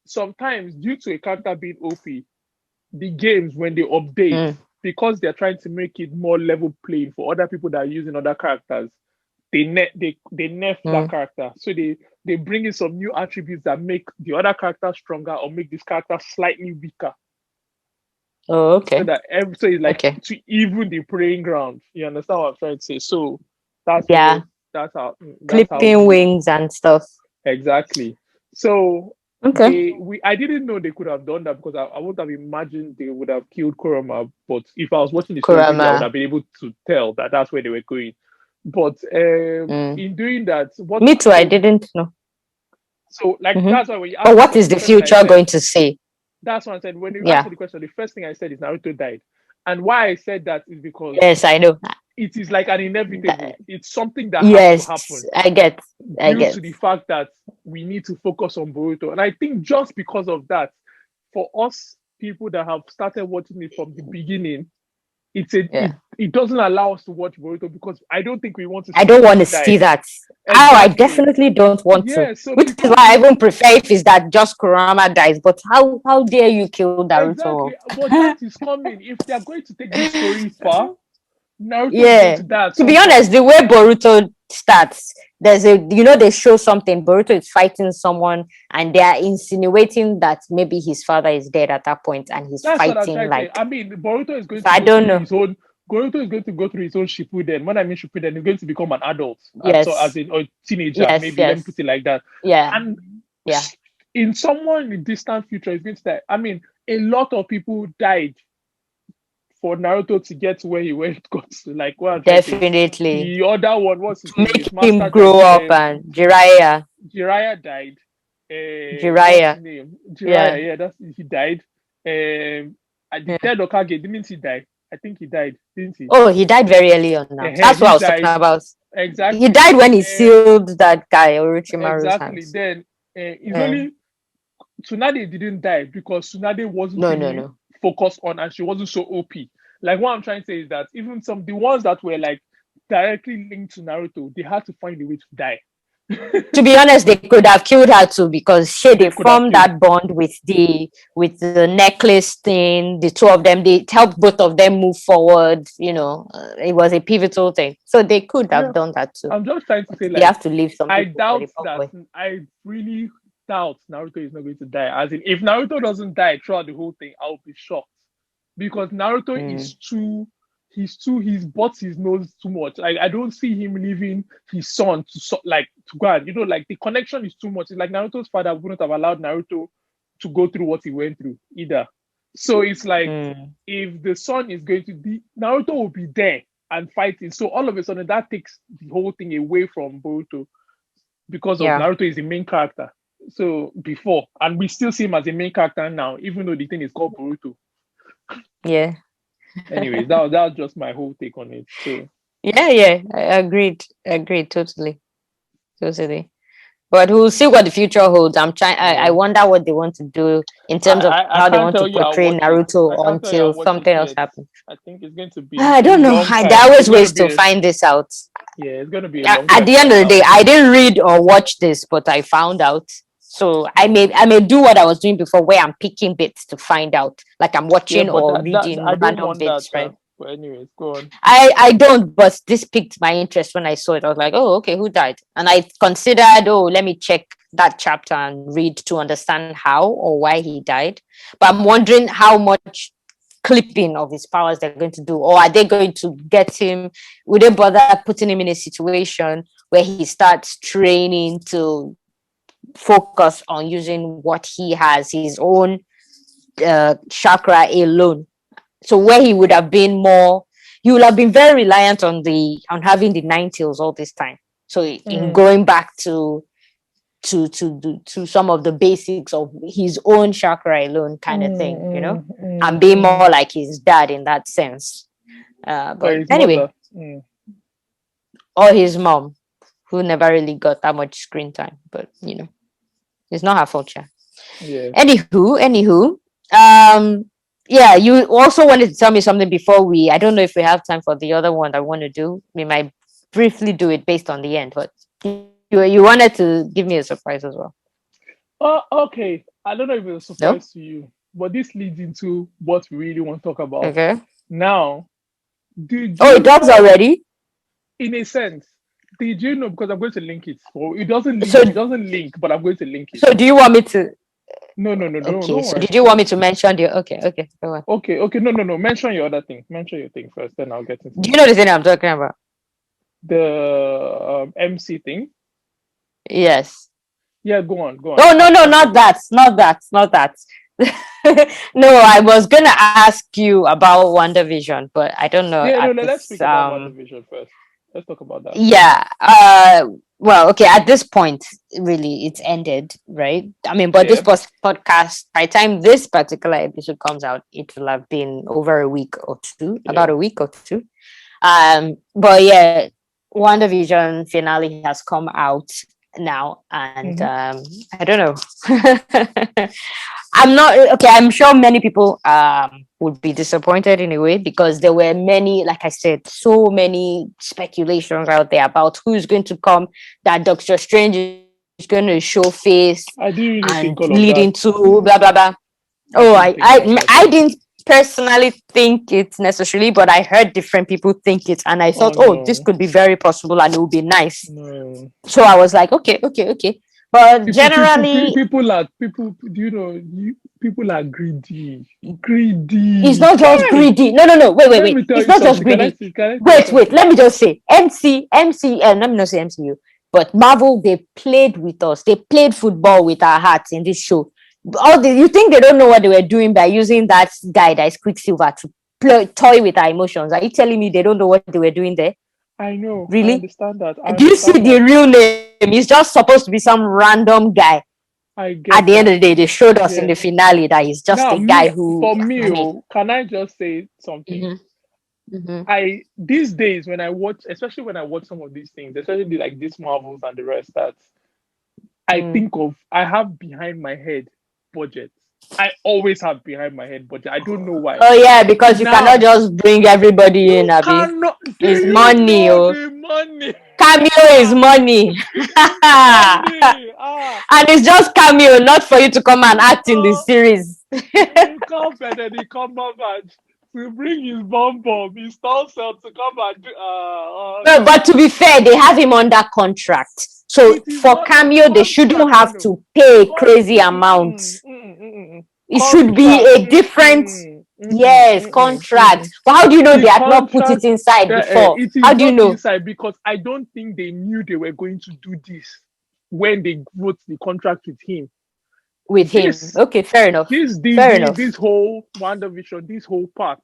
sometimes due to a character being OP, the games when they update, Mm. because they're trying to make it more level playing for other people that are using other characters, they nerf that Mm. character. So they bring in some new attributes that make the other character stronger or make this character slightly weaker. Oh, So okay. that so it's like Okay. to even the playing ground. You understand what I'm trying to say? So that's Yeah. what that's how Clipping wings and stuff. exactly. So Okay. I didn't know they could have done that because I wouldn't have imagined they would have killed Kurama. But if I was watching the story, maybe I would Kurama. have been able to tell that that's where they were going. But Mm. in doing that, Me too. I didn't know. like Mm-hmm. that's why when you But asked the what is question, the the first thing I future said, going to say? that's what I said. When you asked me Yeah. the question, the first thing I said is Naruto died, and why I said that is because Yes, I know. it is like an inevitable. It's something that has to Yes, happen I get. I due get. to the fact that we need to focus on Boruto. And I think just because of that, for us people that have started watching it from the beginning, Yeah. it doesn't allow us to watch Boruto because I don't think we want to I see don't want Boruto to die. see that. Oh, I Exactly. definitely don't want to. Yeah. So Which is because why I we even prefer if it's that just Kurama dies. But how dare you kill exactly, Naruto? but that is coming. If they are going to take this story far, Naruto is going Yeah. to die at To some be point. honest, the way Boruto starts, they show something. Boruto is fighting someone, and they are insinuating that maybe his father is dead at that point, and he's That's what I'm fighting trying to say. like. I mean, Boruto is going So to I go don't through know. his own. Boruto is going to go through his own Shippuden. When I mean Shippuden, he's going to become an adult, and so as Yes. a teenager, Yes. maybe. Let me Yes. put it like that. Yeah. And Yeah. in someone in the distant future, is going to die. I mean, a lot of people died for Naruto to get to where he went. Got to. Like what I'm trying to say. Definitely. The other one, what's his To name? His make him master grow up and Jiraiya. Jiraiya died. What's his Jiraiya. name? Yeah. Jiraiya, yeah, he died. At the Yeah. third Okage, didn't he die? I think he died, didn't he? Oh, he died very early on now. That's what He I was talking died. about. He Exactly. died when he sealed that guy, Orochimaru's Exactly. hands. Then it's Yeah. only Tsunade didn't die because Tsunade wasn't No, no, really no. focused on, and she wasn't so OP. Like what I'm trying to say is that even the ones that were like directly linked to Naruto, they had to find a way to die. To be honest, they could have killed her too because They they could have formed killed. that bond with the necklace thing. The two of them, they helped both of them move forward. It was a pivotal thing, so they could have Yeah. done that too. I'm just trying to But say, they like, have to leave some I people for doubt the that. fuckboy. I really doubt Naruto is not going to die. As in, if Naruto doesn't die throughout the whole thing, I'll be shocked because Naruto is too. He's butts his nose too much. Like I don't see him leaving his son to go and like the connection is too much. It's like Naruto's father wouldn't have allowed Naruto to go through what he went through either. So it's like if the son is going to be Naruto will be there and fighting. So all of a sudden, that takes the whole thing away from Boruto because of Yeah. Naruto is the main character. So before, and we still see him as the main character now, even though the thing is called Boruto. Yeah. Anyways, that was just my whole take on it. So Yeah. I agreed. Totally. But we'll see what the future holds. I yeah. wonder what they want to do in terms of I how they can't want to tell you I'll portray watch it. I Naruto can't tell you I'll until watch it something else yet. happens. I think it's going to be I a don't know. long There are time. always It's going to ways be to find this out. yeah, it's going to be a long At time the for end of the that day, one. I didn't read or watch this, but I found out. So I may do what I was doing before, where I'm picking bits to find out, like I'm Yeah, watching but or that reading I don't random want that. bits, right? But anyways, go on. I don't, but this piqued my interest when I saw it. I was like, oh, okay, who died? And I considered, oh, let me check that chapter and read to understand how or why he died. But I'm wondering how much clipping of his powers they're going to do, or are they going to get him? Would they bother putting him in a situation where he starts training to focus on using what he has, his own chakra alone? So where he would have been more, he would have been very reliant on having the nine tails all this time. So in Mm, going back to some of the basics of his own chakra alone kind of thing, and being more like his dad in that sense. or But his anyway, mother. Mm. or his mom, who never really got that much screen time, but it's not her fault. Yeah. Yeah. Anywho, yeah, you also wanted to tell me something before I don't know if we have time for the other one I want to do. We might briefly do it based on the end, but you wanted to give me a surprise as well. Oh, okay. I don't know if it's a No? surprise to you, but this leads into what we really want to talk about. Okay. Now, did Oh, you it does know, already? in a sense, did you know, because I'm going to link it. So it doesn't So link, but I'm going to link it. so do you want me to No, okay, don't so worry. did you want me to mention the okay, go on. Okay, no. Mention your other thing. Mention your thing first, then I'll get into Do it. you know the thing I'm talking about? The MC thing. Yes. Yeah, go on, go on. Oh no, Ask not it. that, not that. No, I was gonna ask you about WandaVision, but I don't know Yeah, no, at no. Let's this speak about WandaVision first. Let's talk about that first. yeah, well, okay, at this point, really it's ended, right? I mean, but this Yeah, podcast, by the time this particular episode comes out, it will have been over a week or two, about yeah. a week or two. But yeah, WandaVision finale has come out now, and Mm-hmm. I don't know. I'm not okay. I'm sure many people would be disappointed in a way, because there were many, like I said, so many speculations out there about who's going to come, that Doctor Strange is going to show face I didn't really and think all of that. leading to blah blah blah. I Oh, didn't think that I personally. didn't personally think it necessarily, but I heard different people think it, and I Oh thought, oh, this no, could be very possible and it would be nice. no. So I was like, okay. But generally, People. Do you know? People are greedy, it's greedy. not just Kai, greedy. No. let Wait. me tell It's you not just something. Can I greedy. say? Can I tell you Wait. something? Let me just say, let me not say MCU, but Marvel, they played with us. They played football with our hearts in this show. You think they don't know what they were doing by using that guy that is Quicksilver to toy with our emotions? Are you telling me they don't know what they were doing there? I know. I Really? understand that. I Do you see understand the that. real name? It's just supposed to be some random guy. I At get the end that. of the day, they showed us in Yeah. the finale that he's just Now, a guy me who, for me, I mean, can I just say something? mm-hmm. I these days when I watch, especially when I watch some of these things, especially like these Marvels and the rest, that I Mm. think of, I have behind my head budget. I always have behind my head budget. I don't know why. Oh yeah, because you cannot Now just bring everybody in, you Abby. cannot. Do It's you money, know oh. the money? Cameo is money. It's money. And it's just cameo, not for you to come and You act in the call series. you call Benedict Cumberbatch to bring his his stall cell to come and do. Oh No, but to God. be fair, they have him under contract. So It is for not a cameo, they shouldn't contract. No, have no. to pay Con- crazy amounts. It should be Contract. a different, yes, contract. But how do you know The they had not put it contract. inside before? It is How do you not know? inside because I don't think they knew they were going to do this when they wrote the contract with him. With him? This Okay, fair enough. this Fair Disney, enough. this whole WandaVision, this whole part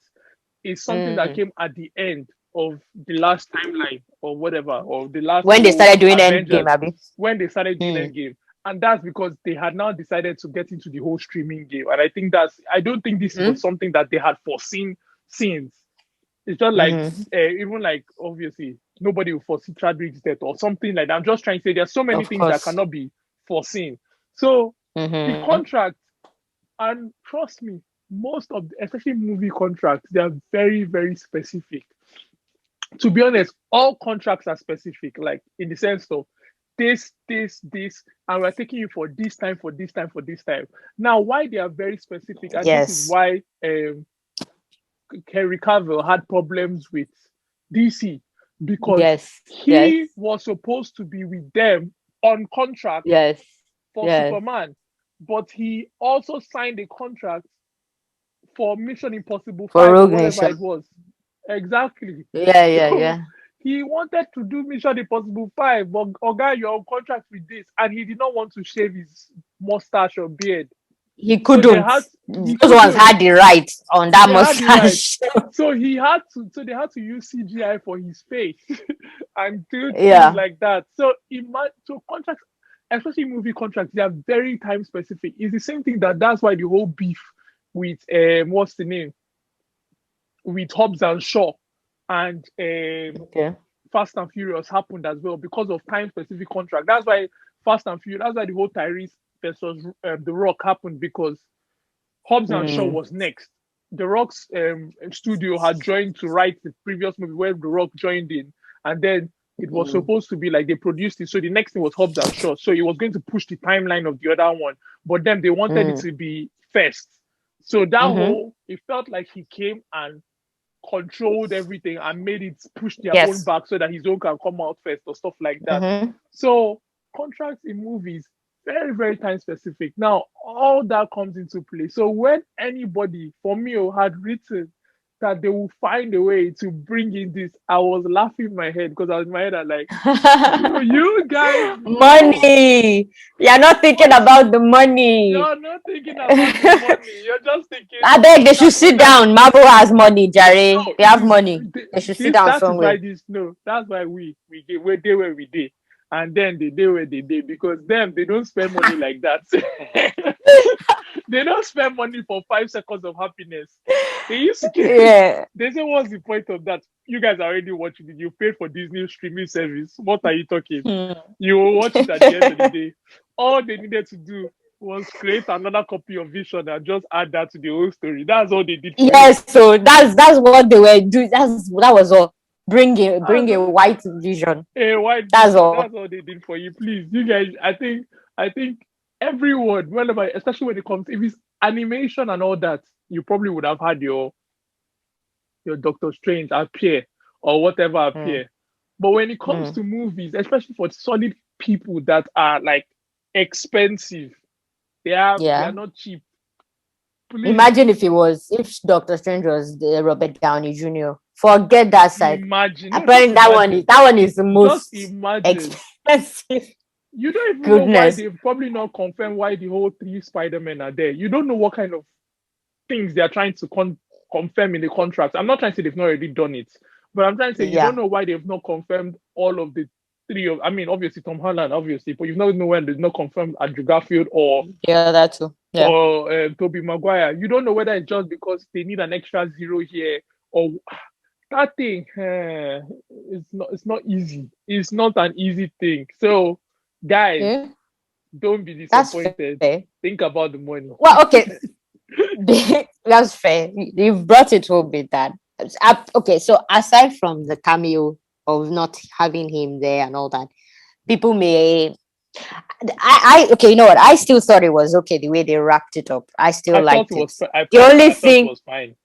is something that Mm. came at the end. of the last timeline or whatever, or the last When they whole started doing Endgame, Avengers, Abby. when they started doing Hmm. Endgame. And that's because they had now decided to get into the whole streaming game. And I don't think this was Mm-hmm. something that they had foreseen since. It's just like, Mm-hmm. even like, obviously, nobody will foresee Chadwick's death or something like that. I'm just trying to say there's so many Of things that course. cannot be foreseen. So the Mm-hmm. contract, and trust me, most of, especially movie contracts, they are very, very specific. To be honest, all contracts are specific, like in the sense of this, and we're taking you for this time, for this time, for this time. Now, why they are very specific, and this is Yes. why Henry Cavill had problems with DC, because Yes. Yes. he was supposed to be with them on contract Yes. for Yes. Superman, but he also signed a contract for Mission Impossible For 5 or Rogue whatever Nation. it was. Exactly. Yeah. Yeah. So Yeah. he wanted to do Mission Impossible 5, but Oga, you're on contract with this. And he did not want to shave his mustache or beard. He So they couldn't. had, he Those ones couldn't. had the right on that They had the right. mustache. So they had to use CGI for his face and do things Yeah. like that. So contracts, especially movie contracts, they are very time specific. It's the same thing that's why the whole beef with what's the name? With Hobbs and Shaw and Okay. Fast and Furious happened as well because of time specific contract. That's why Fast and Furious, that's why the whole Tyrese versus The Rock happened, because Hobbs and Shaw Mm. was next. The Rock's studio had joined to write the previous movie where The Rock joined in, and then it was Mm. supposed to be like they produced it. So the next thing was Hobbs and Shaw. So it was going to push the timeline of the other one, but then they wanted it Mm. to be first. So that Mm-hmm. whole, it felt like he came and controlled everything and made it push their own Yes. back so that his own can come out first or stuff like that. Mm-hmm. So contracts in movies, very, very time specific. Now, all that comes into play. So when anybody, for me, had written that they will find a way to bring in this, I was laughing in my head, because I was in my head, I'm like, you guys know Money. You're not thinking what, about the money. you're not thinking about the money. You're just thinking I beg they should that sit whether down. Marvel has money, Jare. no, They have money. They should sit this down that is why somewhere. this no, that's why we get where they where we did, and then they did where they did, because them they don't spend money like that. They don't spend money for 5 seconds of happiness. They used to get, Yeah. they say, what's the point of that? You guys are already watching it. You paid for Disney streaming service. What are you talking? Hmm. You will watch it at the end of the day. All they needed to do was create another copy of Vision and just add that to the whole story. That's all they did for you. Yes, so that's what they were doing. That was all. Bring That's a all. white vision. A white That's Vision. all. That's all they did for you. Please, you guys. I think everyone, whenever, especially when it comes, if it's animation and all that, you probably would have had your Doctor Strange appear or whatever Mm, appear. But when it comes mm. to movies, especially for solid people that are like expensive, they are Yeah. not cheap. Please Imagine if Doctor Strange was the Robert Downey Jr. Forget that side. imagine. No, just Apparently imagine. that one is the Just most imagine. expensive. You don't even know why Goodness. they've probably not confirmed why the whole three Spider-Men are there. You don't know what kind of things they are trying to confirm in the contract. I'm not trying to say they've not already done it, but I'm trying to say you don't Yeah. know why they've not confirmed all of the three of. I mean, obviously Tom Holland, obviously, but you don't know when they've not confirmed Andrew Garfield Yeah, that too. Yeah. or Toby Maguire. You don't know whether it's just because they need an extra zero here or that thing. It's not easy. It's not an easy thing. So, guys, Yeah. don't be That's disappointed. fair. Think about the money. Well, okay. That's fair. You've brought it home with that. Okay, so aside from the cameo of not having him there and all that, people may I okay, you know what? I still thought it was okay the way they wrapped it up. I still I thought liked it it. was. I The thought. only I thought it thing, was fine.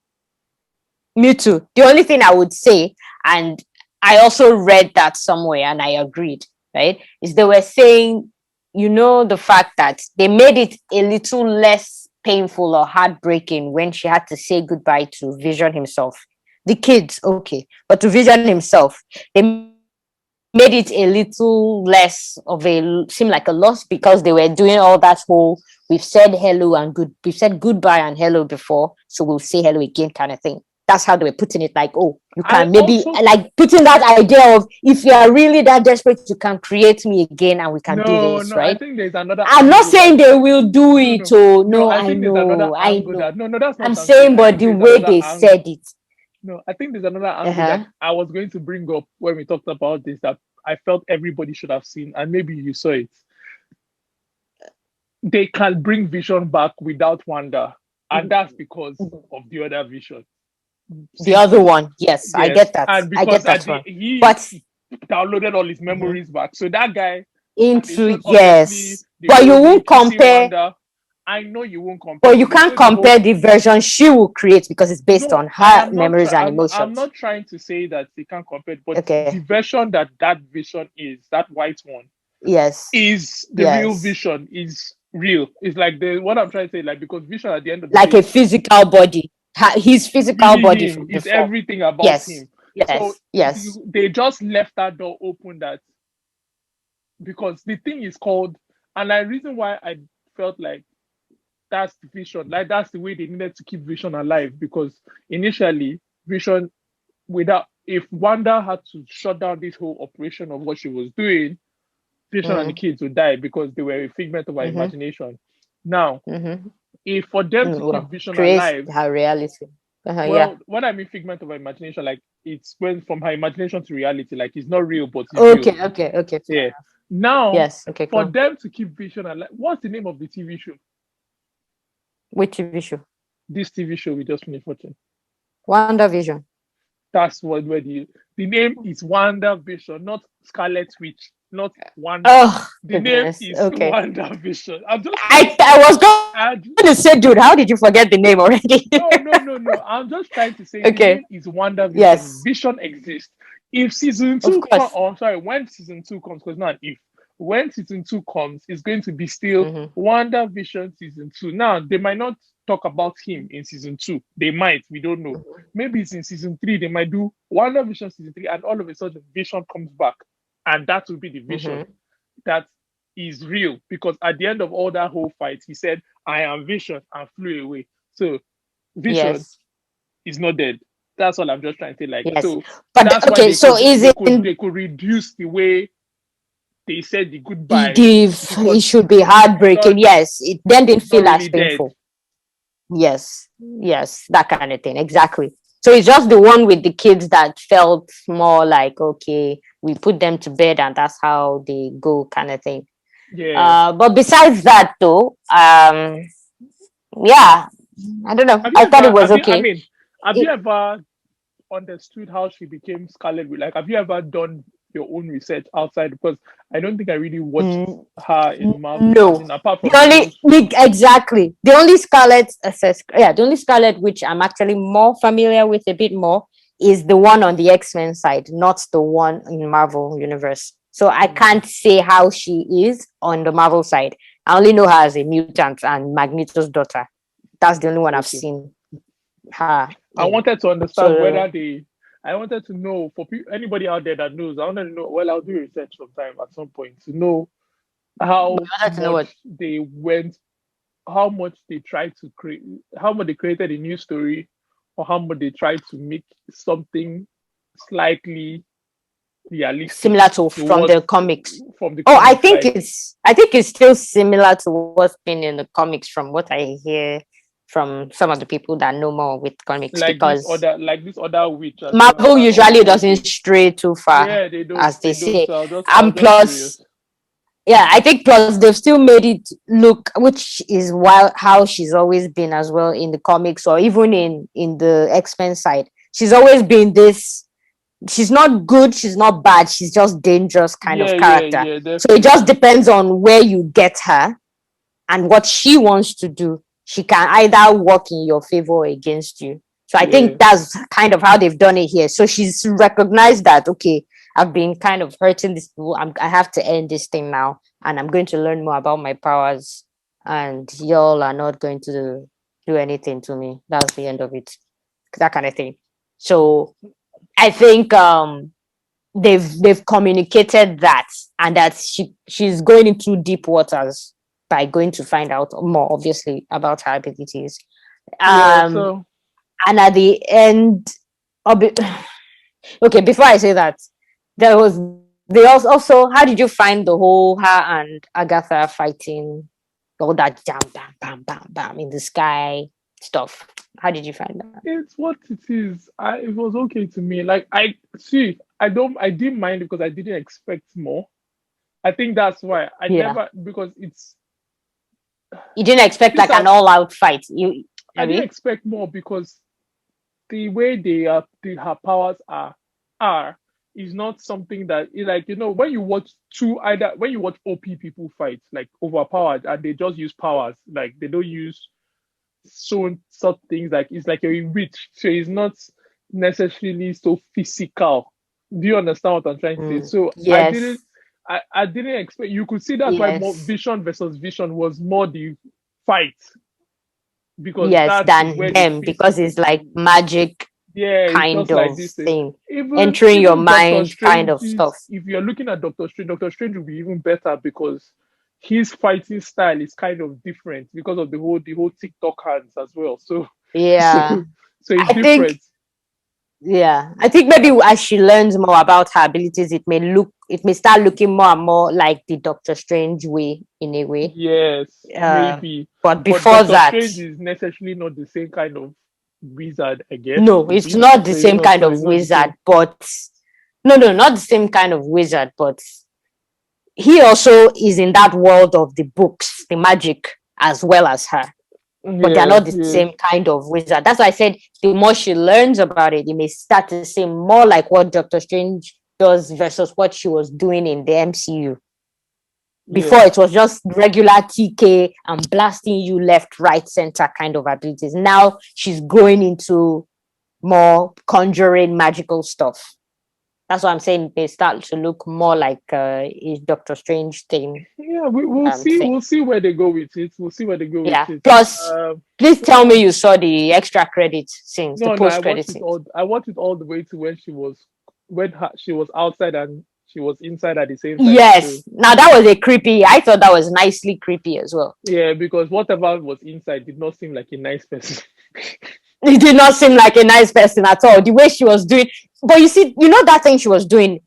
me too. The only thing I would say, and I also read that somewhere and I agreed, right? Is they were saying, the fact that they made it a little less painful or heartbreaking when she had to say goodbye to Vision himself. The kids, okay, but to Vision himself, they made it a little less of a seem like a loss because they were doing all that whole we've said hello and we've said goodbye and hello before, so we'll say hello again kind of thing. that's how they were putting it. Like, oh, you I can maybe also like putting that idea of if you are really that desperate, you can create me again and we can do this, I right? think there's another I'm not angle that saying they will do it. Oh no, I I think there's another know, I angle know. that no, that's not I'm what I'm saying. saying, I but think the there's way another they angle. said it. No, I think there's another angle Uh-huh. that I was going to bring up when we talked about this that I felt everybody should have seen, and maybe you saw it. They can bring Vision back without Wanda, and that's because of the other Vision. The other Season, one, yes, I yes, get that. and I because get at that the one. he But downloaded all his mhm, memories back, so that guy and they into showed obviously yes, the but you whole him won't kissing compare. Wanda. I know you won't compare, But you but they can't showed the whole. compare the version she will create because it's based No, on I her am not. memories and I'm emotions. not trying to say that they can't compare, but the Okay. version that Vision is that white one Yes. is the real Yes. Vision is real. It's like the what I'm trying to say, like because Vision at the end of the Like day a physical body. His physical really body him. from It's before. everything about Yes. him. So Yes. Yes. they just left that door open that because the thing is called, and the reason why I felt like that's the Vision, like that's the way they needed to keep Vision alive because initially Vision, without if Wanda had to shut down this whole operation of what she was doing, Vision and the Mm-hmm. kids would die because they were a figment of her Mm-hmm. imagination. Now, Mm-hmm. if for them to keep Well, Vision creates alive, her reality. Yeah. well, when I mean figment of her imagination, like it's went from her imagination to reality. Like it's not real, but it's real. Okay. Okay. Okay. Fair Yeah. enough. Now, Yes. Okay. for Cool. them to keep Vision alive, what's the name of the TV show? Which TV show? This TV show we just finished watching. WandaVision. That's what where the name is Wanda Vision, not Scarlet Witch, not Wanda. Oh The name goodness. is Okay. Wanda Vision. I'm just trying I to was add. going to say, dude, how did you forget the name already? No. I'm just trying to say the Okay. name is Wanda Vision. Yes. Vision exists. If season Of two course. oh sorry, when season two comes, because not if when season two comes, it's going to be still Mm-hmm. Wanda Vision season two. Now they might not talk about him in season two. They might, we don't know. Maybe it's in season three, they might do Wanda Vision season three, and all of a sudden Vision comes back. And that will be the Vision Mm-hmm. that is real. Because at the end of all that whole fight, he said, I am Vision and flew away. So Vision Yes. is not dead. That's all I'm just trying to say. Like, Yes. so But that's why okay, so is it they could reduce the way they said the goodbye it because should be it's not heartbreaking? Yes. It then didn't it's not feel as really dead. painful. Yes. Yes. That kind of thing. Exactly. So it's just the one with the kids that felt more like, okay, we put them to bed and that's how they go kind of thing. Yeah. But besides that though, yeah, I don't know. Have you I thought it ever was okay. have you It, ever understood how she became Scarlet Witch? Like, have you ever done your own research outside? Because I don't think I really watched mm, her in Marvel, as no, in apart the from the only whole. exactly the only Scarlet yeah, the only Scarlet which I'm actually more familiar with a bit more is the one on the X-Men side, not the one in Marvel universe. So I Mm, can't say how she is on the Marvel side. I only know her as a mutant and Magneto's daughter. That's the only one I've okay. seen her I in. wanted to understand whether So they. I wanted to know for anybody out there that knows. I wanted to know. Well, I'll do research sometime at some point to know you how wanted to know what. much they went, how much they tried to create, how much they created a new story, or how much they tried to make something slightly realistic Similar to to from what the comics. from the Oh, comics. Like, I think it's still similar to what's been in the comics from what I hear from some of the people that know more with comics because like this other witch as well Marvel that usually also doesn't came. stray too far, Yeah, as they they don't. say. So I was And just curious. plus, yeah, I think plus they've still made it look, which is why how she's always been as well in the comics or even in the X-Men side. She's always been this, she's not good, she's not bad, she's just dangerous kind of character. So it just Definitely. depends on where you get her and what she wants to do. She can either work in your favor or against you. So I Yeah, think that's kind of how they've done it here. So she's recognized that, okay, I've been kind of hurting this people. I have to end this thing now, and I'm going to learn more about my powers. And y'all are not going to do anything to me. That's the end of it. That kind of thing. So I think they've communicated that, and that she's going into deep waters by going to find out more obviously about her abilities. yeah. um So And at the end, okay, before I say that, there was they also how did you find the whole her and Agatha fighting, all that jam bam bam bam bam in the sky stuff? How did you find that? It's what it is. It was okay to me. Like I see, I didn't mind because I didn't expect more. I think that's why I Yeah, never because it's you didn't expect these like are an all-out fight. You, I didn't Abby? expect more because the way her powers are is not something that like when you watch when you watch OP people fight like overpowered and they just use powers like they don't use so sort things like it's like you're rich so it's not necessarily so physical. Do you understand what I'm trying to say? So Yes, I didn't expect you could see that's why more yes, Vision versus Vision was more the fight because yes. that's Than where the them because physical. it's like magic Yeah, it's kind just like of this thing. thing, Even entering your even Doctor mind kind of Strange's, stuff. if you're looking at Doctor Strange will be even better because his fighting style is kind of different because of the whole TikTok hands as well. So so Yeah, so it's I think different. yeah, I think maybe as she learns more about her abilities, it may start looking more and more like the Doctor Strange way in a way. Yes, Uh, maybe. but But before Doctor that, Strange is necessarily not the same kind of wizard, I guess. no, Is it's he? not the So it's same not kind so of it's not the wizard. same. But no, not the same kind of wizard. But he also is in that world of the books, the magic, as well as her. But they're Yeah, not the yeah. same kind of wizard. That's why I said the more she learns about it, it may start to seem more like what Doctor Strange does versus what she was doing in the MCU. Before Yeah. it was just regular TK and blasting you left, right, center kind of abilities. Now she's going into more conjuring magical stuff. That's what I'm saying. They start to look more like a Doctor Strange Yeah, we'll see. thing. We'll see where they go with it. We'll see where they go with Yeah. it. Plus, please tell me Yeah. you saw the extra credit scenes, the No, post I credit watched it scenes. all. I watched it all the way to she was outside and she was inside at the same time. So Yes. Now that was a creepy. I thought that was nicely creepy as well. yeah, because whatever was inside did not seem like a nice person. It did not seem like a nice person at all. The way she was doing, but that thing she was doing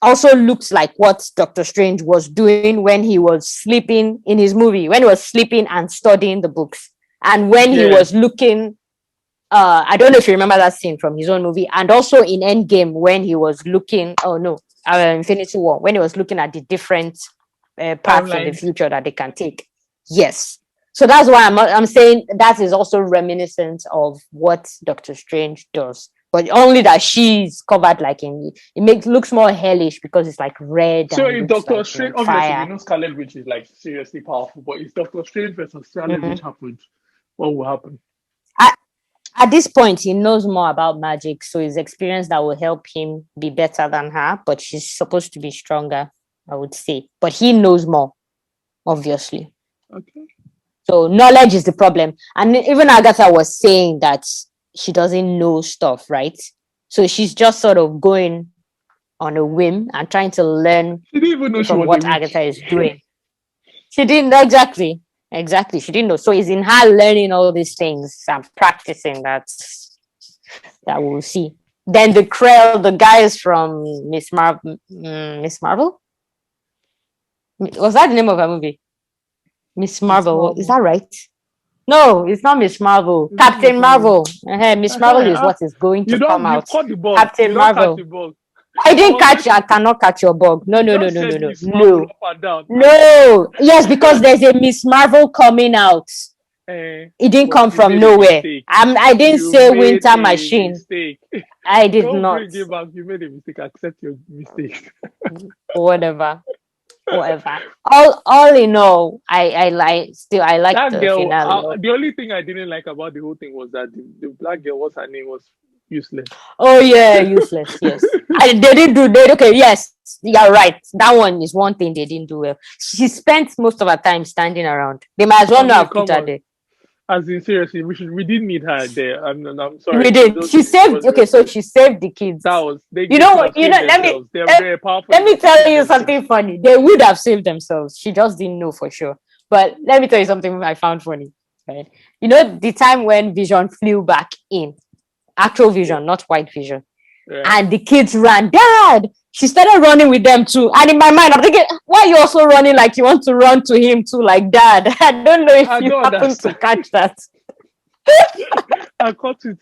also looks like what Doctor Strange was doing when he was sleeping in his movie, when he was sleeping and studying the books, and when he Yeah. was looking. I don't know if you remember that scene from his own movie, and also in Endgame when he was looking. Oh no, Infinity War when he was looking at the different paths in the Timelines. future that they can take. Yes, so that's why I'm saying that is also reminiscent of what Doctor Strange does, but only that she's covered like in it makes looks more hellish because it's like red So and if looks Doctor like Strange, obviously we fire. know Scarlet Witch is like seriously powerful, but if Doctor Strange versus Scarlet Witch Mhm. happened, what will happen? At, at this point, he knows more about magic, so his experience that will help him be better than her. But she's supposed to be stronger, I would say. But he knows more, obviously. Okay. So knowledge is the problem. And even Agatha was saying that she doesn't know stuff, right? So she's just sort of going on a whim and trying to learn She didn't even know she from was a what witch. Agatha is doing. She didn't exactly. Exactly. She didn't know. So it's in her learning all these things and practicing that we'll see. Then the Krell, the guys from Miss Marvel? Was that the name of a movie? Miss It's Marvel. Is Marvel. that right? No, it's not Miss Marvel. It's not Miss Captain Marvel. Marvel. Miss Marvel Uh-huh. is what is going to come You've out. caught the bug. You Captain don't catch Marvel. the bug. I I didn't was catch. waiting. I cannot catch your bug. No, You no, no, just no, no, said no, Miss Marvel no, up and down. no. Yes, because there's a Miss Marvel coming out. It didn't But come you from made a nowhere. mistake. I didn't You say made Winter a Machine. mistake. I did Don't not. bring it back. You made a mistake. Accept your mistake. Whatever. Whatever. All in all, I like still I like That the girl, finale. the only thing I didn't like about the whole thing was that the black girl, what's her name, was useless. Oh yeah, useless. Yes, they didn't do. They okay. Yes, you're right. That one is one thing they didn't do well. She spent most of her time standing around. They might as well I not mean, have put come her on. there. As in, seriously, we didn't need her there. I'm sorry. We It did. just She it saved. wasn't Okay, really so good. she saved the kids. They could have You saved know. Let me themselves. let, They're powerful let me enough to tell save you themselves. something funny. They would have saved themselves. She just didn't know for sure. But let me tell you something I found funny. Right. You know, the time when Vision flew back in, actual Vision, not White Vision, Yeah. and the kids ran, Dad! She started running with them too. And in my mind, I'm thinking, why are you also running like you want to run to him too, like Dad? I don't know if I you don't happen to understand. catch that. I caught it.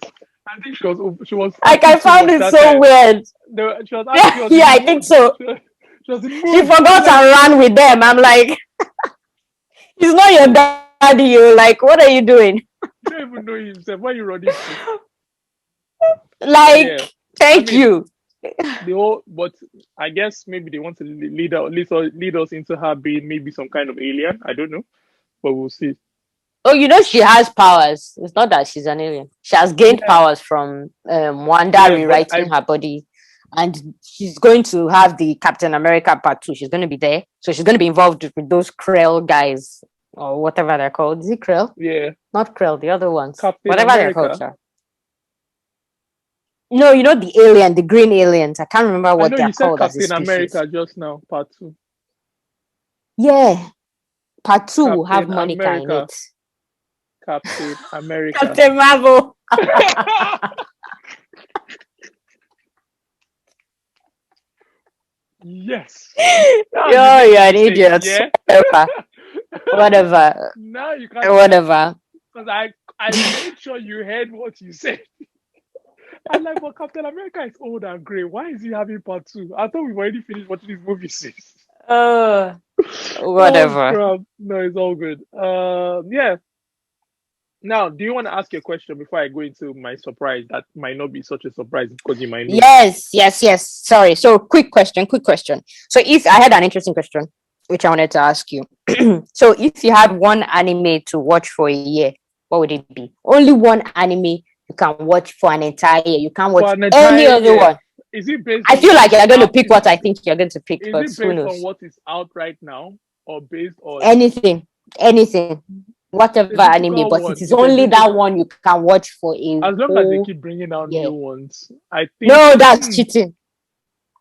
I think she was Like, acting I too found much it that so time. weird. She was acting, she was Yeah, in I the think mood. so. She was in the She mood. forgot and ran with them. I'm like, he's not your daddy. You like, what are you doing? You don't even know himself. Why are you running to? Like, Yeah. I thank mean, you. the whole, but I guess maybe they want to lead us into her being maybe some kind of alien. I don't know, but we'll see. Oh, you know, she has powers. It's not that she's an alien. She has gained Yeah, powers from Wanda yeah, but rewriting her body. And she's going to have the Captain America part 2. She's going to be there. So she's going to be involved with those Krell guys or whatever they're called. Is it Krell? yeah, Not Krell, the other ones. Captain Whatever they're called, America. sir. No, you know the alien, the green aliens. I can't remember I what know they're you said called as a Captain species. America just now, part two. Yeah. Part 2 will have Captain Monica in America. it. Captain America. Captain Marvel. Yes. Yo, you're an idiot. Yeah. Whatever. Now you can't. Whatever. Because I made sure you heard what you said. I'm like, but Captain America is old and grey. Why is he having part two? I thought we've already finished watching this movie since. Whatever. Oh, crap. No, it's all good. Yeah. Now, do you want to ask a question before I go into my surprise? That might not be such a surprise because you might know. Yes. Sorry. So, quick question. So, if I had an interesting question, which I wanted to ask you. So, if you had one anime to watch for a year, what would it be? Only one anime you can watch for an entire year. You can't watch any other one. Is it based I on feel like you're going to out? pick what I think you're going to pick, Is but it who based on knows? what is out right now or based on Anything. Whatever anime, but one? it is It's a only that difficult. one you can watch for a As long as they whole keep bringing out year. new ones, I think. No, that's cheating.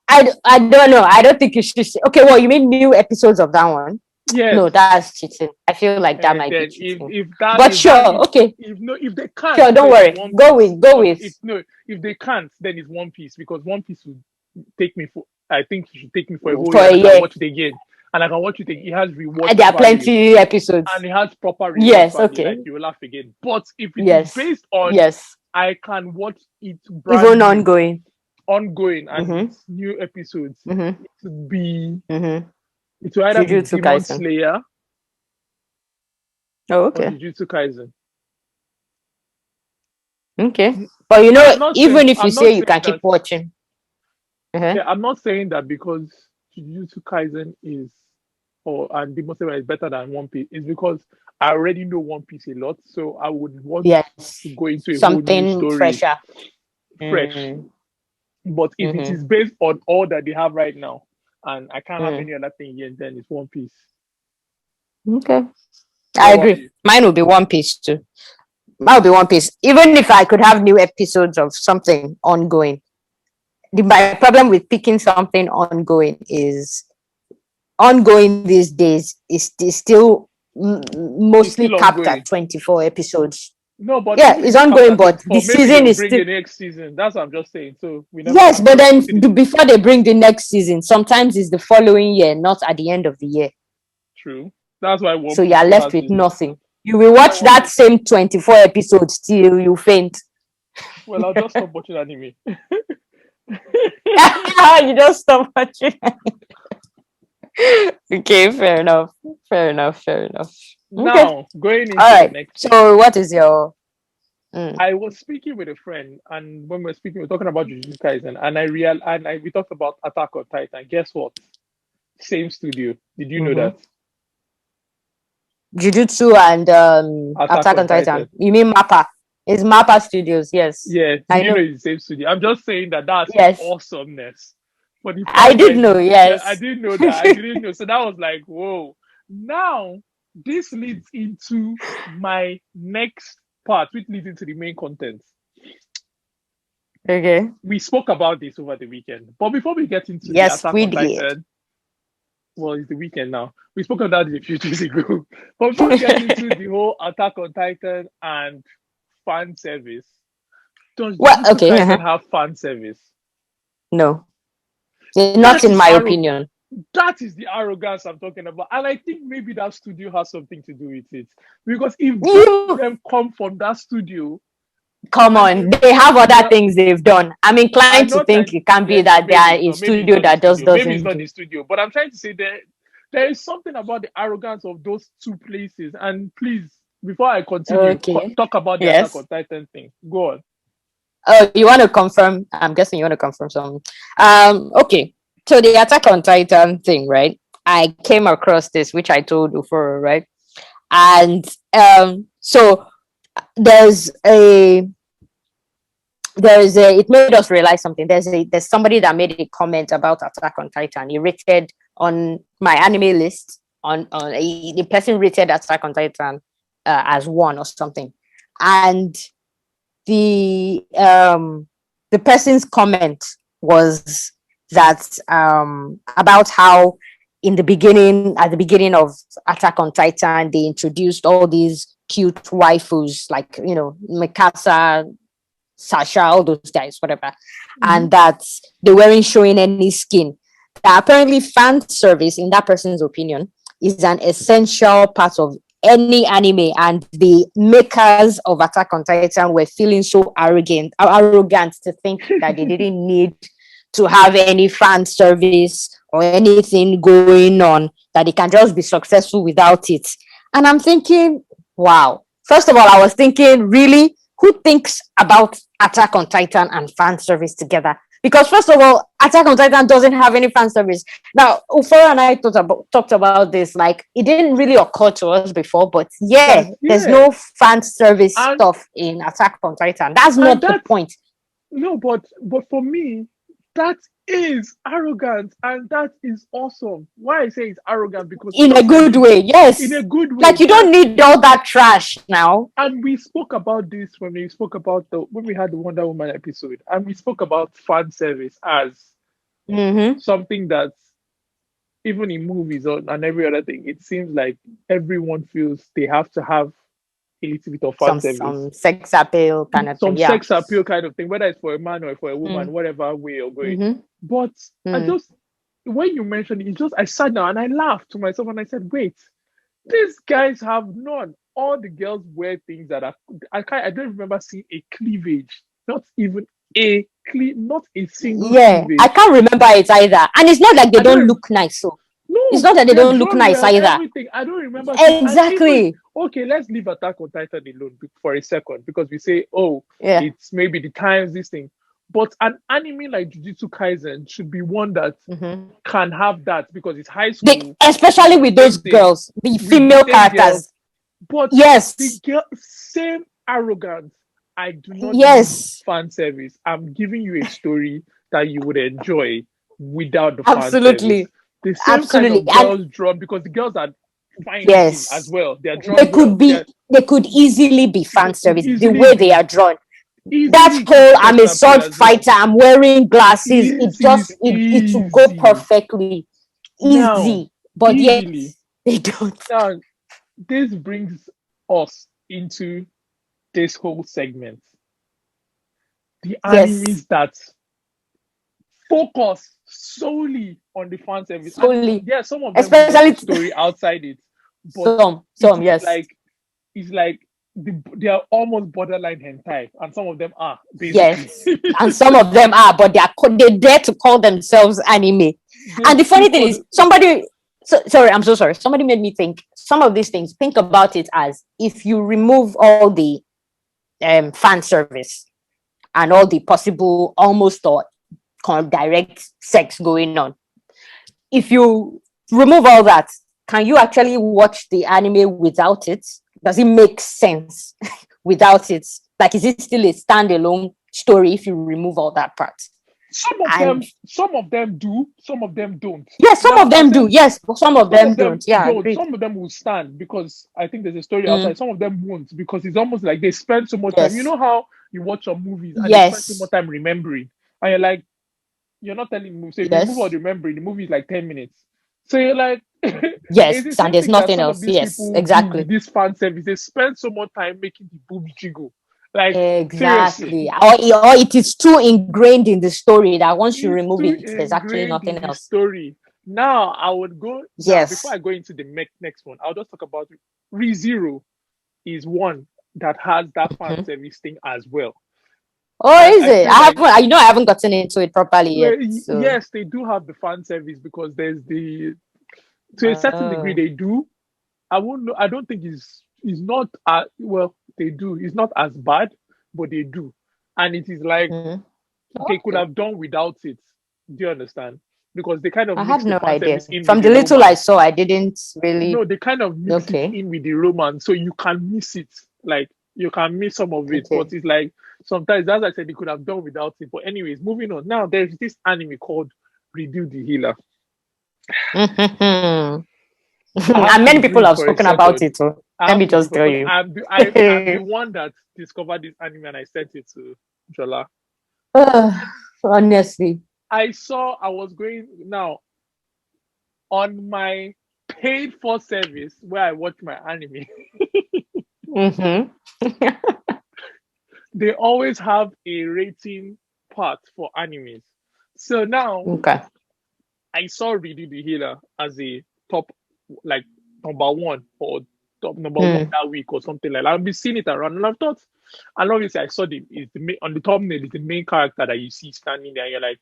I don't know. I don't think you should. Okay, well, you mean new episodes of that one? Yes. No, that's cheating. I feel like that And might be then cheating. if that, but if sure, that, okay. If they can't, Sure, don't worry. One Go Piece. with. But If they can't, then it's One Piece because One Piece will take me for. I think you should take me for a whole for year. a And I year. can watch it again, and I can watch it again. It has rewatch There are value, plenty episodes. and it has proper rewatch Yes, value. okay. Like you will laugh again. But if it is Yes. based on, Yes. I can watch it Even ongoing, and it's new episodes. It would be. It will either Jujutsu be Demon Kaisen. Slayer. Oh, okay. Or Jujutsu Kaisen. Okay. But you know, even if you say you can keep watching. Yeah, I'm not saying that because Jujutsu Kaisen is and Demon Slayer is better than One Piece. It's because I already know One Piece a lot, so I would want to go into something whole new story, fresher. fresh. But if it is based on all that they have right now, and I can't have any other thing yet, then it's One Piece. Okay. I agree. Mine will be One Piece too. Mine will be One Piece. Even if I could have new episodes of something ongoing. My problem with picking something ongoing is ongoing these days is still mostly capped at 24 episodes. No, but yeah, it's ongoing, but the season is still. The next season. That's what I'm just saying. So we never. Yes, but then before they bring the next season, sometimes it's the following year, not at the end of the year. True. That's why. So you're left with nothing. You will watch that same 24 episodes till you faint. Well, I'll just stop watching anime. You just stop watching. Okay, fair enough. Now, going into the next. So, what is your? I was speaking with a friend, and when we were speaking, we were talking about Jujutsu Kaisen, and we talked about Attack on Titan. Guess what? Same studio. Did you know that? Jujutsu and Attack on Titan. You mean Mappa? It's Mappa Studios, yes. Yeah, I know it's the same studio. I'm just saying that's awesomeness. For the I did know, yes. Yeah, I didn't know that. I didn't know. So that was like, whoa. Now, this leads into my next part, which leads into the main content. Okay. We spoke about this over the weekend. But before we get into the Attack on Titan, well, it's the weekend now. We spoke about it a few days ago. But before we get into the whole Attack on Titan and fan service, does Well, Jujutsu okay. Kaisen have fan service? No, not That in is my opinion. That is the arrogance I'm talking about. And I think maybe that studio has something to do with it. Because if both of You them come from that studio, come on, they have other things they've done. I'm I'm inclined to not think like, it can be yes, that they are maybe it's a not, maybe it's studio not the that just studio, maybe it's doesn't not the do. studio. But I'm trying to say that there is something about the arrogance of those two places. And please, before I continue, Okay. talk about the Attack Yes. on Titan thing. Go on. Oh, you want to confirm? I'm guessing you want to confirm some. Okay. So the Attack on Titan thing, right? I came across this, which I told you before, right? And so there's a it made us realize something. There's somebody that made a comment about Attack on Titan. He rated on my anime list the person rated Attack on Titan as 1 or something, and the person's comment was that about how at the beginning of Attack on Titan, they introduced all these cute waifus like Mikasa, Sasha, all those guys, whatever, and that they weren't showing any skin. That apparently fan service, in that person's opinion, is an essential part of any anime, and the makers of Attack on Titan were feeling so arrogant to think that they didn't need to have any fan service or anything going on, that they can just be successful without it. And I'm thinking, wow. First of all, I was thinking, really, who thinks about Attack on Titan and fan service together? Because first of all, Attack on Titan doesn't have any fan service. Now, Ufora and I talked about this. Like, it didn't really occur to us before, but there's no fan service stuff in Attack on Titan. That's not the point. No, but for me, that is arrogant, and that is awesome. Why I say it's arrogant, because in a good way, yes. In a good way. Like, you don't need all that trash now. And we spoke about this when we spoke about when we had the Wonder Woman episode, and we spoke about fan service as something that even in movies and every other thing, it seems like everyone feels they have to have a little bit of fan service. Some sex appeal kind of thing. Some sex appeal kind of thing, whether it's for a man or for a woman, whatever way you're going. But I just, when you mentioned it, I sat down and I laughed to myself and I said, wait, these guys have none. All the girls wear things that I don't remember seeing a cleavage, not even not a single cleavage. I can't remember it either. And it's not like they don't look nice. So no, it's not that they don't look nice either. Everything. I don't remember. Exactly. Okay, let's leave Attack on Titan alone for a second, because we say, it's maybe the times, this thing. But an anime like Jujutsu Kaisen should be one that can have that, because it's high school. Especially with those girls, the female characters. Girls. But the same arrogance. I do not need fan service. I'm giving you a story that you would enjoy without the fan service. The same kind of girls drawn, because the girls are fine as well. They are drawn. They could easily be fan service the way they are drawn. That whole I'm a sword fighter, I'm wearing glasses. It will go perfectly easy. But yet they don't. Now, this brings us into this whole segment. The animes that focus solely on the fan service. Solely. Yeah, some of them especially story outside it. But some yes. It's like they are almost borderline hentai, and some of them are basically. Yes, and some of them are, but they dare to call themselves anime. And the funny thing is, I'm so sorry. Somebody made me think some of these things. Think about it as if you remove all the fan service and all the possible almost or direct sex going on. If you remove all that, can you actually watch the anime without it? Does it make sense without it? Like, is it still a standalone story if you remove all that part? Some of them do, some of them don't. Yes, some of them do. Yes, but some of them don't. Yeah, some of them will stand, because I think there's a story outside. Some of them won't, because it's almost like they spend so much time. You know how you watch some movies and they spend so much time remembering, and you're like, you're not telling me. So if you move on remembering, the movie is like 10 minutes. So you're like, Yes, it's the and same there's thing that nothing some of else. these Yes, people do with exactly. this fan service. They spend so much time making the boobs jiggle. Like, seriously. Exactly. Or it is too ingrained in the story that once you It's remove too it, there's actually ingrained nothing in the else. story. Now, I would go, now, before Yes. I go into the next one, I'll just talk about ReZero is one that has that fan Mhm. service thing as well. Or And is I it? feel like, I haven't gotten into it properly well, yet. So, yes, they do have the fan service because there's to a certain degree, oh. they do. I won't know, I don't think it's not, well, they do. It's not as bad, but they do. And it is like, Mhm. they could Okay. have done without it. Do you understand? Because they kind of I had mix the no fan idea. service in with From the the little I romance. saw, I didn't really. No, they kind of mix it Okay. in with the romance, so you can miss it. Like you can miss some of it, but Okay. it's like sometimes, as I said, they could have done without it. But anyways, moving on. Now there's this anime called Redo the Healer. Mhm. I have And to many people breathe have for a spoken about second. it. So I let have me to breathe just tell because you. I'm the one that discovered this anime and I sent it to Jola. Honestly. I was going now on my paid for service where I watch my anime. Mm-hmm. They always have a rating part for animes. So now Okay. I saw Redo the Healer as a top, like number one or top number one Mm. that week or something like that. I've been seeing it around, and I've thought, and obviously I saw on the thumbnail is the main character that you see standing there. And you're like,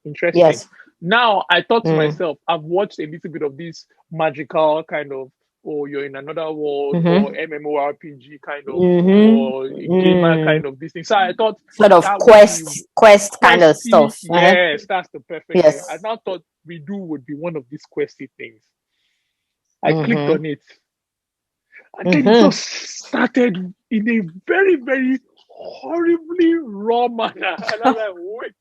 interesting. Yes. Now I thought to Mm. myself, I've watched a little bit of this magical kind of, or you're in another world, or Mm-hmm. MMORPG kind of, Mm-hmm. or gamer kind Mm. of this thing. So I thought Sort of that would be quest kind of questy. stuff. Uh-huh. Yes, that's the perfect word. I Yes. now thought Redo would be one of these questy things. I clicked Mm-hmm. on it, and then it Mm-hmm. just started in a very, very horribly raw manner. And I'm like, wait.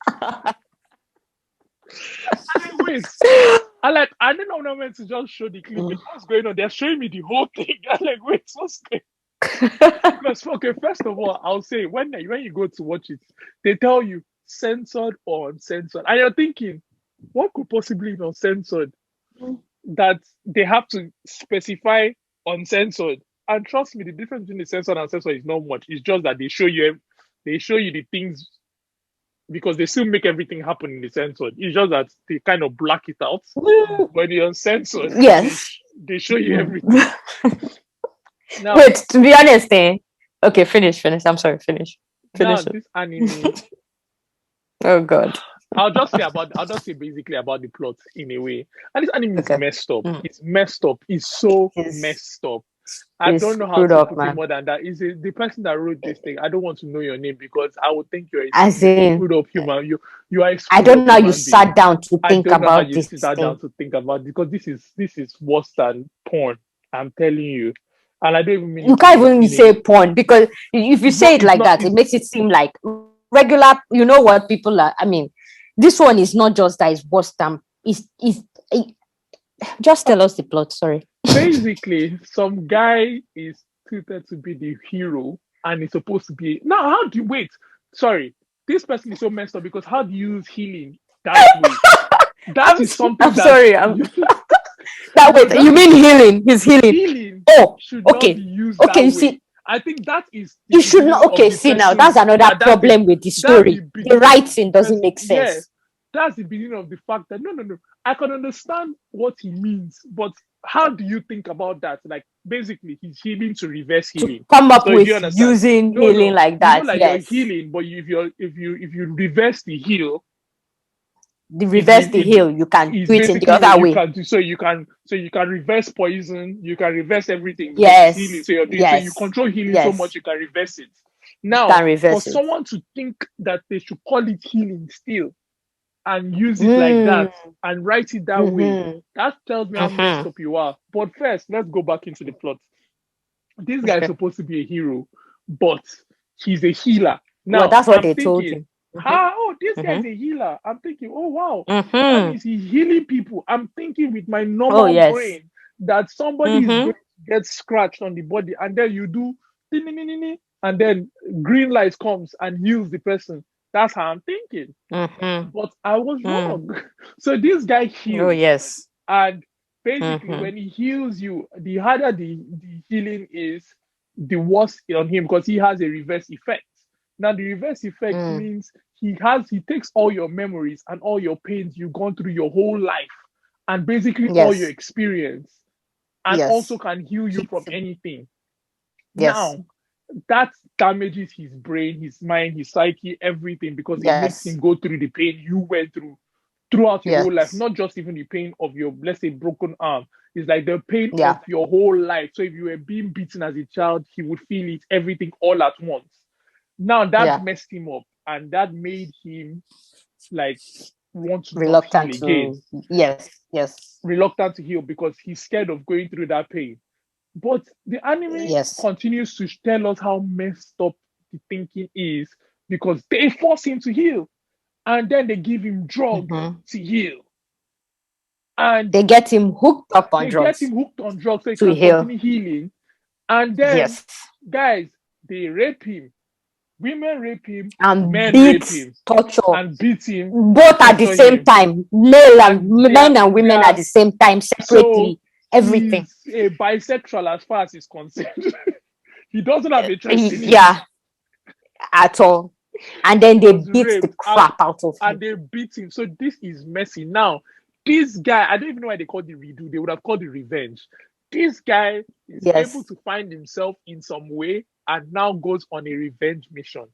I didn't know when to just show the clip. Like, what's going on? They're showing me the whole thing. I'm like, wait, what's going on? Because, okay, first of all, I'll say when you go to watch it, they tell you censored or uncensored. And you're thinking, what could possibly be uncensored? That they have to specify uncensored. And trust me, the difference between the censored and uncensored is not much. It's just that they show you the things because they still make everything happen in the censored. It's just that they kind of black it out. When the uncensored, Yes. they show you everything. Now, Wait, to be honest, okay, finish. I'm sorry, finish. now Finish it. this anime, Oh God. I'll just say basically about the plot in a way. And this anime is Okay. messed up. Mm. It's messed up. It's so It's messed up. I it's don't know how screwed to up, put it man. more than that. Is it the person that wrote this thing? I don't want to know your name because I would think you're As a in, screwed up human. You are a I screwed don't up know how you human being. sat down to I think don't know how about you this sit that down thing. to think about it because this is worse than porn. I'm telling you, and I don't even mean You it in can't even in a. say porn because if you No, say it it's like not. that, it makes it seem like regular. You know what people are. I mean, this one is not just that it's worse than. It, just tell us the plot. Sorry. Basically, some guy is treated to be the hero, and it's supposed to be. Now, how do you wait? Sorry, this person is so messed up because how do you use healing that way? That is I'm something that sorry. That no, wait. You mean healing? He's healing. healing Oh, should not be okay. used Okay. that You way. see, I think that is the you should beginning not. of Okay. the See now, that's person's. another Yeah, problem with the that's the story. The beginning of writing the doesn't person. make Yeah, sense. that's the beginning of the fact that no. I can understand what he means, but how do you think about that? Like basically, he's healing to reverse To healing. come up So do you with understand? using healing No. like You know, that. like you're Yes. healing, but if you reverse the heal, The it reverse mean the heal. You can is do it in the basically what other you way. can do. So you can reverse poison, you can reverse everything because it's healing. Yes. So you're doing so you Yes. control healing so much Yes. you can reverse it. You Now, can for reverse it. someone to think that they should call it healing still and use it like Mm. that and write it that way, Mm-hmm. that tells me how messed Mm-hmm. up you are. But first, let's go back into the plot. This guy is Okay. supposed to be a hero, but he's a healer. Well, Now, that's what I'm they told thinking, you. Mm-hmm. how? Oh, this guy Mm-hmm. is a healer. I'm thinking, oh, wow, that Mm-hmm. means he's healing people. I'm thinking with my Oh normal yes. brain that somebody is Mm-hmm. going to get scratched on the body, and then you do, and then green light comes and heals the person. That's how I'm thinking. Mm-hmm. But I was Mm. wrong. So this guy Oh heals yes. and basically when he heals you, the harder the healing is, the worse on him, because he has a reverse effect. Now the reverse effect means he takes all your memories and all your pains you've gone through your whole life, and basically all your Yes. experience, and also Yes. can heal you from anything. Yes. Now that damages his brain, his mind, his psyche, everything, because it makes Yes. him go through the pain you went through throughout your whole life, Yes. not just even the pain of your, let's say, broken arm. It's like the pain of Yeah. your whole life. So if you were being beaten as a child, he would feel it, everything all at once. Now that Yeah. messed him up, and that made him like want to not heal Reluctant again, to. Yes. Yes. reluctant to heal because he's scared of going through that pain. But the anime Yes. continues to tell us how messed up the thinking is, because they force him to heal, and then they give him drug to heal, and They get him hooked up on they get drugs him hooked on drugs so he to can heal. continue healing. And then, Yes. guys, they rape him. Women rape him, And men rape beat, him, torture, and beat him and both at the torture same him. time. Male and And men and women at the same time, so separately. Everything. he's a bisexual as far as he's concerned. He doesn't have a choice in it. Yeah, at all. And He then they was beat the raped crap out of and him. they beat him. So this is messy. Now, this guy, I don't even know why they called it redo. They would have called it revenge. This guy is able Yes. to find himself in some way and now goes on a revenge mission.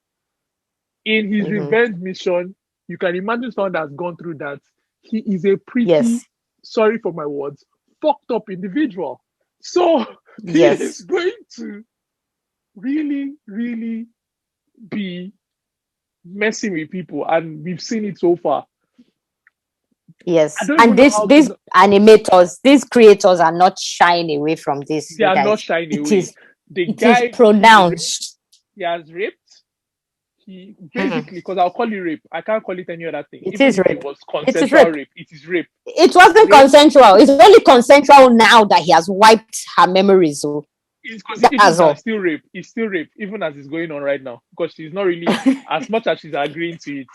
In his revenge mission, you can imagine someone that's gone through that. He is a pretty, Yes. sorry for my words, fucked up individual. So he is Yes. going to really, really be messing with people, and we've seen it so far. I Yes. don't And even know this how these to. animators, these creators are not shying away from this, They you are not guys. shying It away. is The it is guy pronounced. he has raped. He basically, because I'll call it rape. I can't call it any other thing. It Even is if it rape. was It is consensual rape. rape, it is rape. It wasn't Rape consensual. It's only consensual now that he has wiped her memories. So is because even that's that's all. still rape. It's still rape, even as it's going on right now. Because she's not really, as much as she's agreeing to it,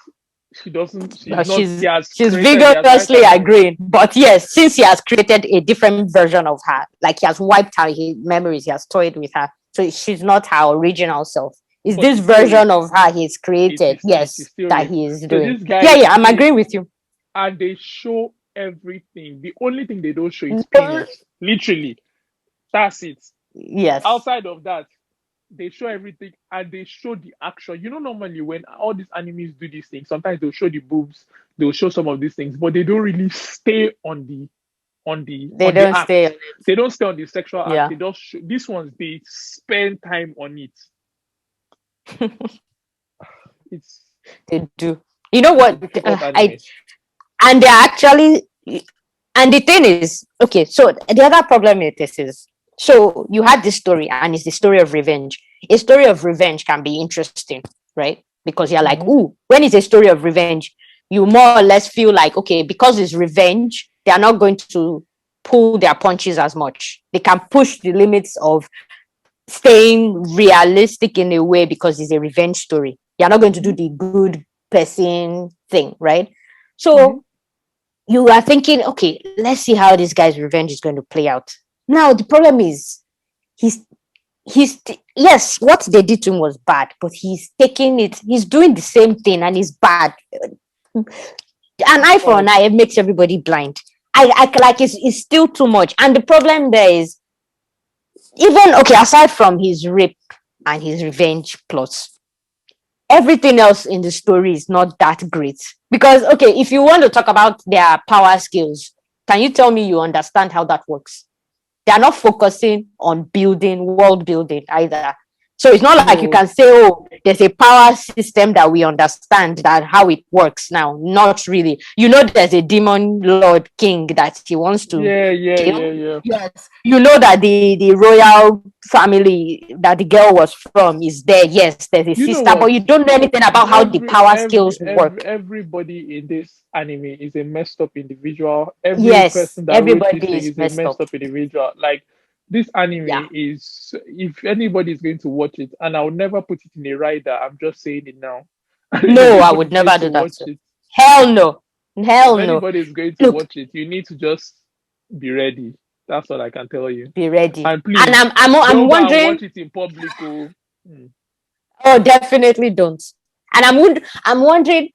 she doesn't. She's Well, not. He has she's created. He has wiped vigorously her memories. agreeing. But yes, since he has created a different version of her, like he has wiped her memories, he has toyed with her. So she's not her original self. It's But this it's still rape. version of her he's created, It is yes, still that rape. he is So doing. this guy Yeah, is yeah, I'm still, agreeing with you. and they show everything. The only thing they don't show is No, penis. Literally, that's it. yes, Outside of that, they show everything and they show the action. You know, normally when all these animes do these things, sometimes they'll show the boobs, they'll show some of these things, but they don't really stay they on the don't act. stay. They don't stay on the sexual act. Yeah, They just show, these ones they spend time on it. It's they do. You know it's a what? difficult I anime. and they're actually, and the thing is, okay, so the other problem with this is, so you had this story and it's the story of revenge. A story of revenge can be interesting, right? Because you're like, Mm-hmm. ooh, when it's a story of revenge, you more or less feel like, okay, because it's revenge, they are not going to pull their punches as much. They can push the limits of staying realistic in a way because it's a revenge story. You're not going to do Mm-hmm. the good person thing, right? Mm-hmm. So you are thinking, okay, let's see how this guy's revenge is going to play out. Now the problem is he's yes, what they did to him was bad, but he's taking it, he's doing the same thing and it's bad. An eye for an But eye, it makes everybody blind. I like it's still too much. And the problem there is, even okay, aside from his rape and his revenge plots, everything else in the story is not that great. Because okay, if you want to talk about their power skills, can you tell me you understand how that works? They are not focusing on building world building either. So it's not like you no, can say, oh, there's a power system that we understand that how it works now. Not really. You know, there's a demon lord king that he wants to yeah, yeah, yeah, kill. yeah. Yes. You know that the royal family that the girl was from is there. Yes, there's a You know sister, what? but you don't know anything about how the power skills work. Everybody in this anime is a messed up individual. Every Yes, person that wrote this everybody thing is is a messed messed up. up individual. Like this Yeah. anime is, if anybody is going to watch it, and I'll never put it in a rider, I'm just saying it now. If No, I anybody would is going never to do that. watch Too. it, Hell no. if Hell no. anybody is going to Look, watch it, you need to just be ready. That's what I can tell you. Be ready. And And please, I'm don't go and wondering. watch it in public. Oh. Oh, definitely don't. And I'm wondering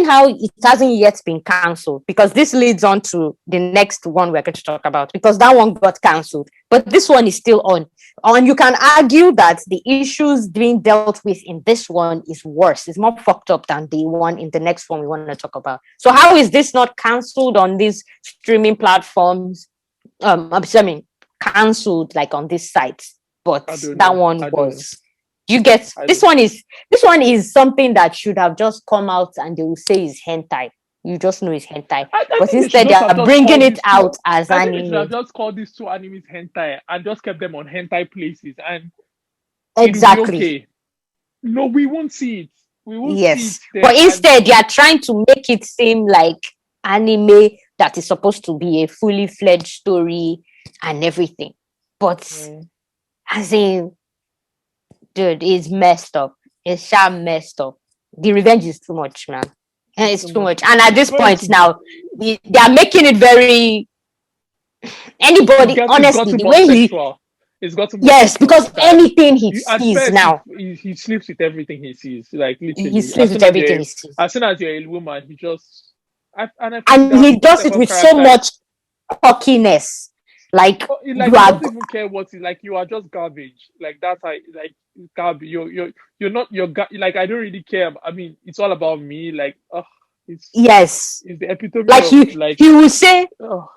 how it hasn't yet been cancelled, because this leads on to the next one we're going to talk about, because that one got cancelled, but this one is still on. And you can argue that the issues being dealt with in this one is worse. It's more fucked up than the one in the next one we want to talk about. So how is this not cancelled on these streaming platforms? I mean, cancelled like on this site, but I don't that know. one I don't know. was. You get I this don't. one is something that should have just come out and they will say is hentai. You just know it's hentai, I but think they should instead they just have are just bringing called it these two. out as I think they should have anime. just called these two animes hentai and just kept them on hentai places, and it'll be Exactly. okay. No, we won't see it. We won't see it Yes, but there. And instead they are trying to make it seem like anime that is supposed to be a fully fledged story and everything. But as in, dude, it's messed up. It's sharp messed up. The revenge is too much, man. And it's it's too too much. much. And at It's this going point to be. now, they are making it very anybody, It's honestly, gotten the more way he sexual. It's gotten more yes, sexual because that anything he at sees first now, he sleeps with everything he sees. Like he literally, sleeps with everything he sees. as soon as you're a woman, he just. And I think And that he does set it of with so characters. much cockiness. Like Like you he are doesn't even care what he like. You are just garbage. Like that's how like garbage. You're not like I don't really care. I mean, it's all about me. Like yes. it's the epitome Like of like. he will say Oh,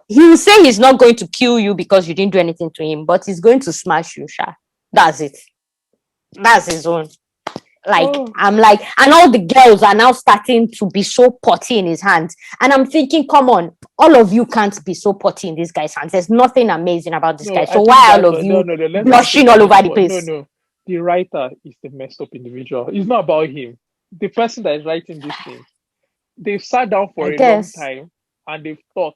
he will say he's not going to kill you because you didn't do anything to him, but he's going to smash you, Sha. That's it. That's his own. Like oh. I'm like, and all the girls are now starting to be so potty in his hands. And I'm thinking, come on, all of you can't be so potty in this guy's hands. There's nothing amazing about this No, guy. I So think why are that all of no, you no, no. Let's not take blushing all that over the anymore. No, place? no. The writer is the messed up individual. It's not about him. The person that is writing this thing, they've sat down I for a long guess. time and they've thought,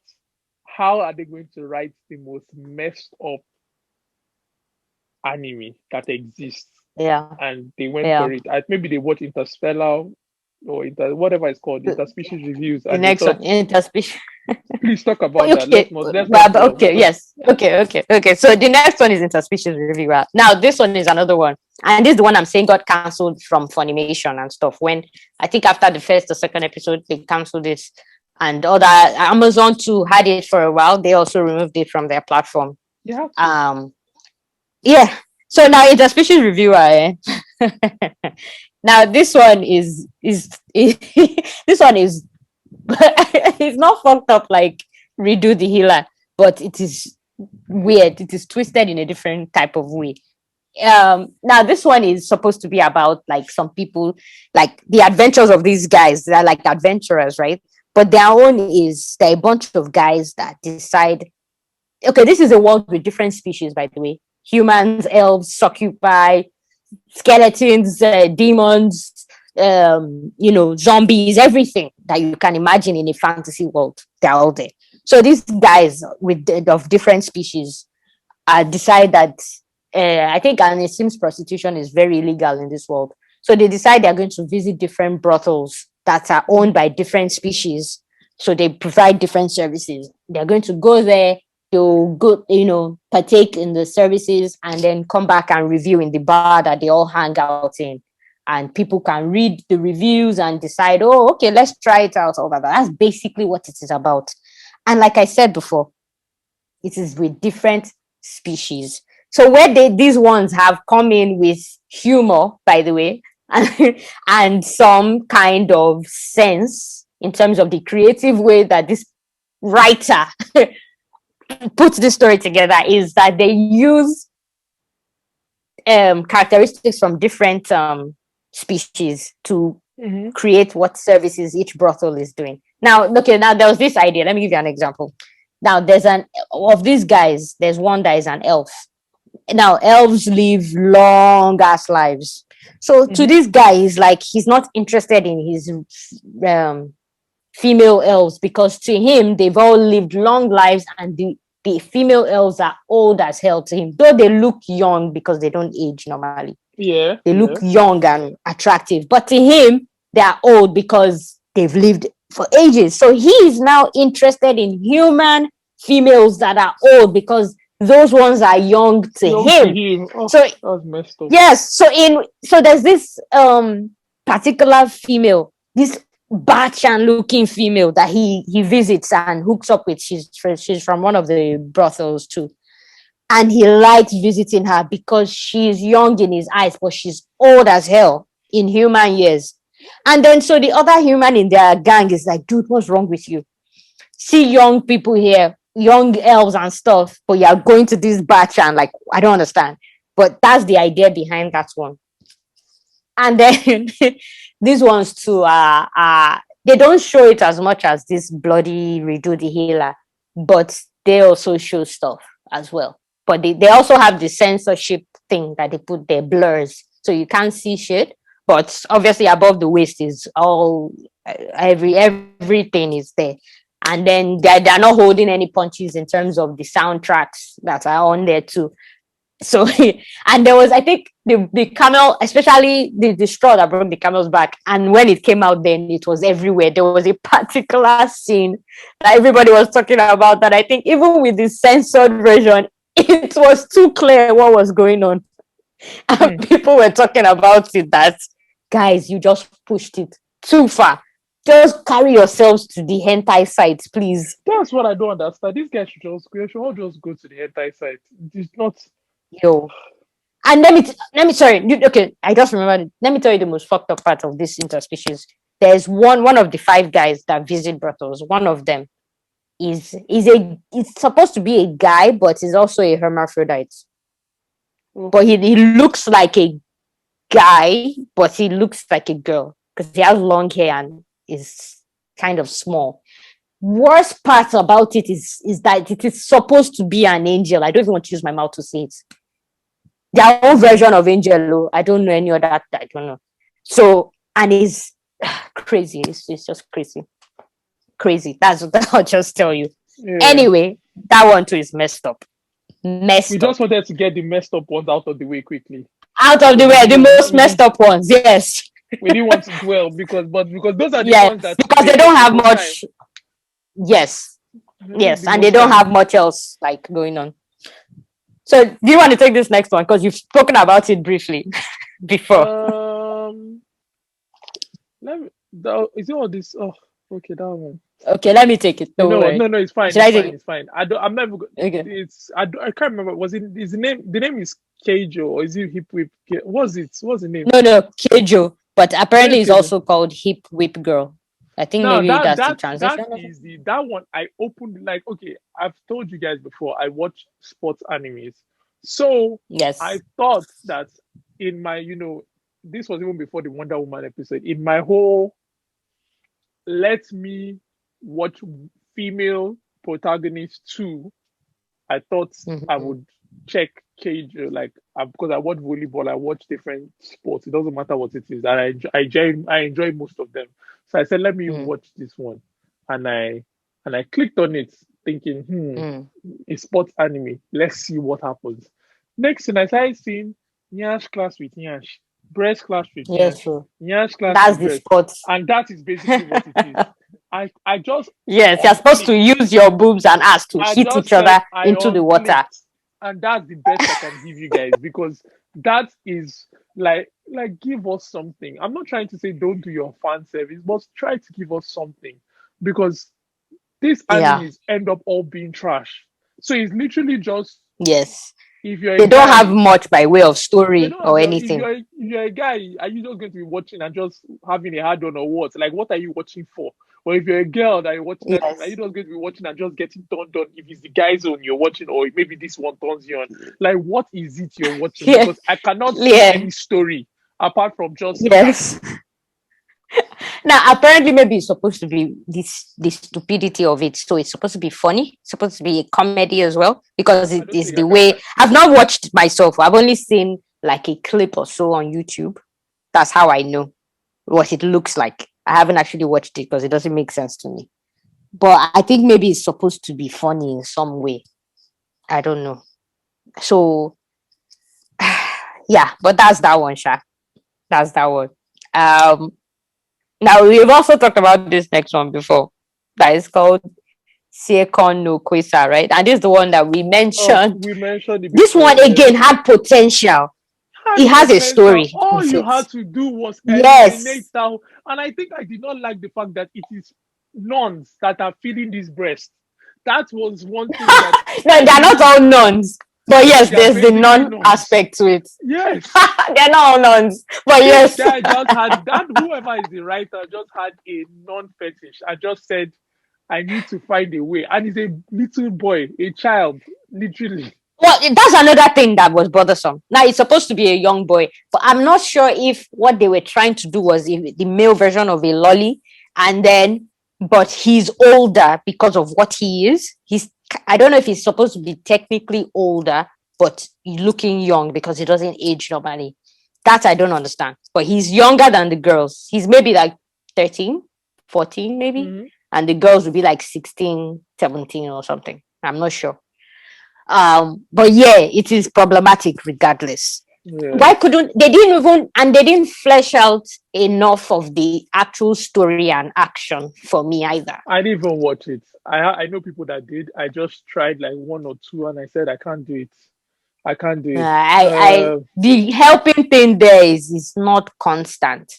how are they going to write the most messed up anime that exists? Yeah. And they went Yeah. for it. Maybe they watched Interstellar or whatever it's called, interspecies reviews, The and they next one, thought, interspecies. please talk about that. Okay, Let's not dwell okay, because yes, okay. So the next one is interspecies review. Now this one is another one, and this is the one I'm saying got cancelled from Funimation and stuff. When I think after the first or second episode, they cancelled it, and other Amazon too had it for a while. They also removed it from their platform. you have to. Yeah. So now interspecies reviewer. Now this one is this one is it's not fucked up like redo the healer, but it is weird. It is twisted in a different type of way. Now this one is supposed to be about like some people, like the adventures of these guys. They're like adventurers, right? But their own is they're a bunch of guys that decide. Okay, this is a world with different species, by the way. Humans, elves, succubi, skeletons, demons, zombies, everything that you can imagine in a fantasy world, they're all there. So these guys of different species decide that I think, and it seems prostitution is very illegal in this world. So they decide they're going to visit different brothels that are owned by different species. So they provide different services. They're going to go there, they'll go, partake in the services and then come back and review in the bar that they all hang out in. And people can read the reviews and decide, oh, okay, let's try it out. All that. That's basically what it is about. And like I said before, it is with different species. So where these ones have come in with humor, by the way, and some kind of sense in terms of the creative way that this writer puts this story together, is that they use characteristics from different species to create what services each brothel is doing. Now there was this idea. Let me give you an example. Now there's of these guys, there's one that is an elf. Now elves live long ass lives. So to this guy, he's not interested in his female elves, because to him they've all lived long lives and the female elves are old as hell to him, though they look young because they don't age normally. They look young and attractive, but to him they are old because they've lived for ages. So he is now interested in human females that are old because those ones are young to Young to him. him. Oh, So that's messed up. yes, so there's this particular female, this Bachan looking female that he visits and hooks up with. She's from one of the brothels too. And he likes visiting her because she's young in his eyes, but she's old as hell in human years. And then so the other human in their gang is like, dude, what's wrong with you? See young people here, young elves and stuff, but you're going to this batch and like, I don't understand. But that's the idea behind that one. And then these ones too they don't show it as much as this bloody redo the healer, but they also show stuff as well. But they also have the censorship thing that they put their blurs, so you can't see shit. But obviously above the waist is all everything is there. And then they're not holding any punches in terms of the soundtracks that are on there too. So and there was, I think, the camel, especially the straw that broke the camel's back, and when it came out then it was everywhere. There was a particular scene that everybody was talking about that I think even with the censored version it was too clear what was going on. And people were talking about it that, guys, you just pushed it too far. Just carry yourselves to the hentai site, please. That's what I don't understand. These guys should all just go to the hentai site. It's not. Yo. And sorry, okay, I just remembered. Let me tell you the most fucked up part of this interspecies. There's one of the 5 guys that visit brothels. One of them is supposed to be a guy, but he's also a hermaphrodite. But he looks like a guy, but he looks like a girl because he has long hair and is kind of small. Worst part about it is that it is supposed to be an angel. I don't even want to use my mouth to say it. Their own version of angel. I don't know any other. I don't know. So, and it's crazy. It's just crazy. That's what I'll just tell you. Yeah. Anyway, that one too is messed up. We just wanted to get the messed up ones out of the way quickly. Out of the way, the most messed up ones. Yes. We didn't want to dwell because those are the ones that because they don't have much. Time. Yes. Yes, and they don't have much else like going on. So, do you want to take this next one? Because you've spoken about it briefly before. Is it all this? Oh, okay, that one. Okay, let me take it. No, it's fine. It's fine. I'm never. Okay. I can't remember. Was it? Is the name? The name is Keijo, or is it Hip Whip? What's the name? No, Keijo. But apparently, it's also called Hip Whip Girl. I think maybe that's the transition. That one I opened like, okay, I've told you guys before, I watch sports animes. So yes, I thought that in my, this was even before the Wonder Woman episode, in my whole, let me watch female protagonists too, I thought I would check Cage, like, because I watch volleyball, I watch different sports. It doesn't matter what it is. And I enjoy most of them. So I said, let me watch this one. And I clicked on it thinking, a sports anime. Let's see what happens. Next thing I started seeing Nyash class with Nyash, breast class with Nyash, Nyash class that's with the sports. And that is basically what it is. I just you're supposed to use your boobs and ass to hit each other into the water. And that's the best I can give you guys, because that is like give us something. I'm not trying to say don't do your fan service, but try to give us something, because these animes end up all being trash. So it's literally just if you're they don't have much by way of story or anything. If you're a guy, are you just going to be watching and just having a hard on or what? Like, what are you watching for? Or if you're a girl that you're watching, are you just going to be watching and just getting turned on if it's the guy's zone you're watching, or maybe this one turns you on? Like, what is it you're watching? Because I cannot see any story apart from just Now, apparently, maybe it's supposed to be the stupidity of it. So it's supposed to be funny. It's supposed to be a comedy as well, because it is the way. I've not watched myself. I've only seen like a clip or so on YouTube. That's how I know what it looks like. I haven't actually watched it because it doesn't make sense to me. But I think maybe it's supposed to be funny in some way. I don't know. So, yeah, but that's that one, Sha. That's that one. Now we've also talked about this next one before. That is called Siakon no Quasar, right? And this is the one that we Oh, mentioned. we mentioned it This before. one Yes, again had potential. had It has a potential. story All with you it. had to do was eliminate Yes. that. And I think I did not like the fact that it is nuns that are feeding this breast. That was one thing that No, I they're not really, all nuns. But but yes, they are there's the basically non nuns. aspect to it. Yes. They're not all nuns. But This yes. guy just had that, whoever is the writer just had a non fetish. I just said, I need to find a way. And he's a little boy, a child, literally. Well, that's another thing that was bothersome. Now it's supposed to be a young boy, but I'm not sure if what they were trying to do was the male version of a lolly, and then but he's older because of what he is. I don't know if he's supposed to be technically older, but looking young because he doesn't age normally. That I don't understand. But he's younger than the girls. He's maybe like 13, 14 maybe, Mm-hmm. and the girls would be like 16, 17 or something. I'm not sure. But yeah, it is problematic regardless. Why Yes. couldn't they didn't even and they didn't flesh out enough of the actual story and action for me either. I didn't even watch it. I know people that did. I just tried like one or two, and I said I can't do it. I can't do it. I the helping thing there is not constant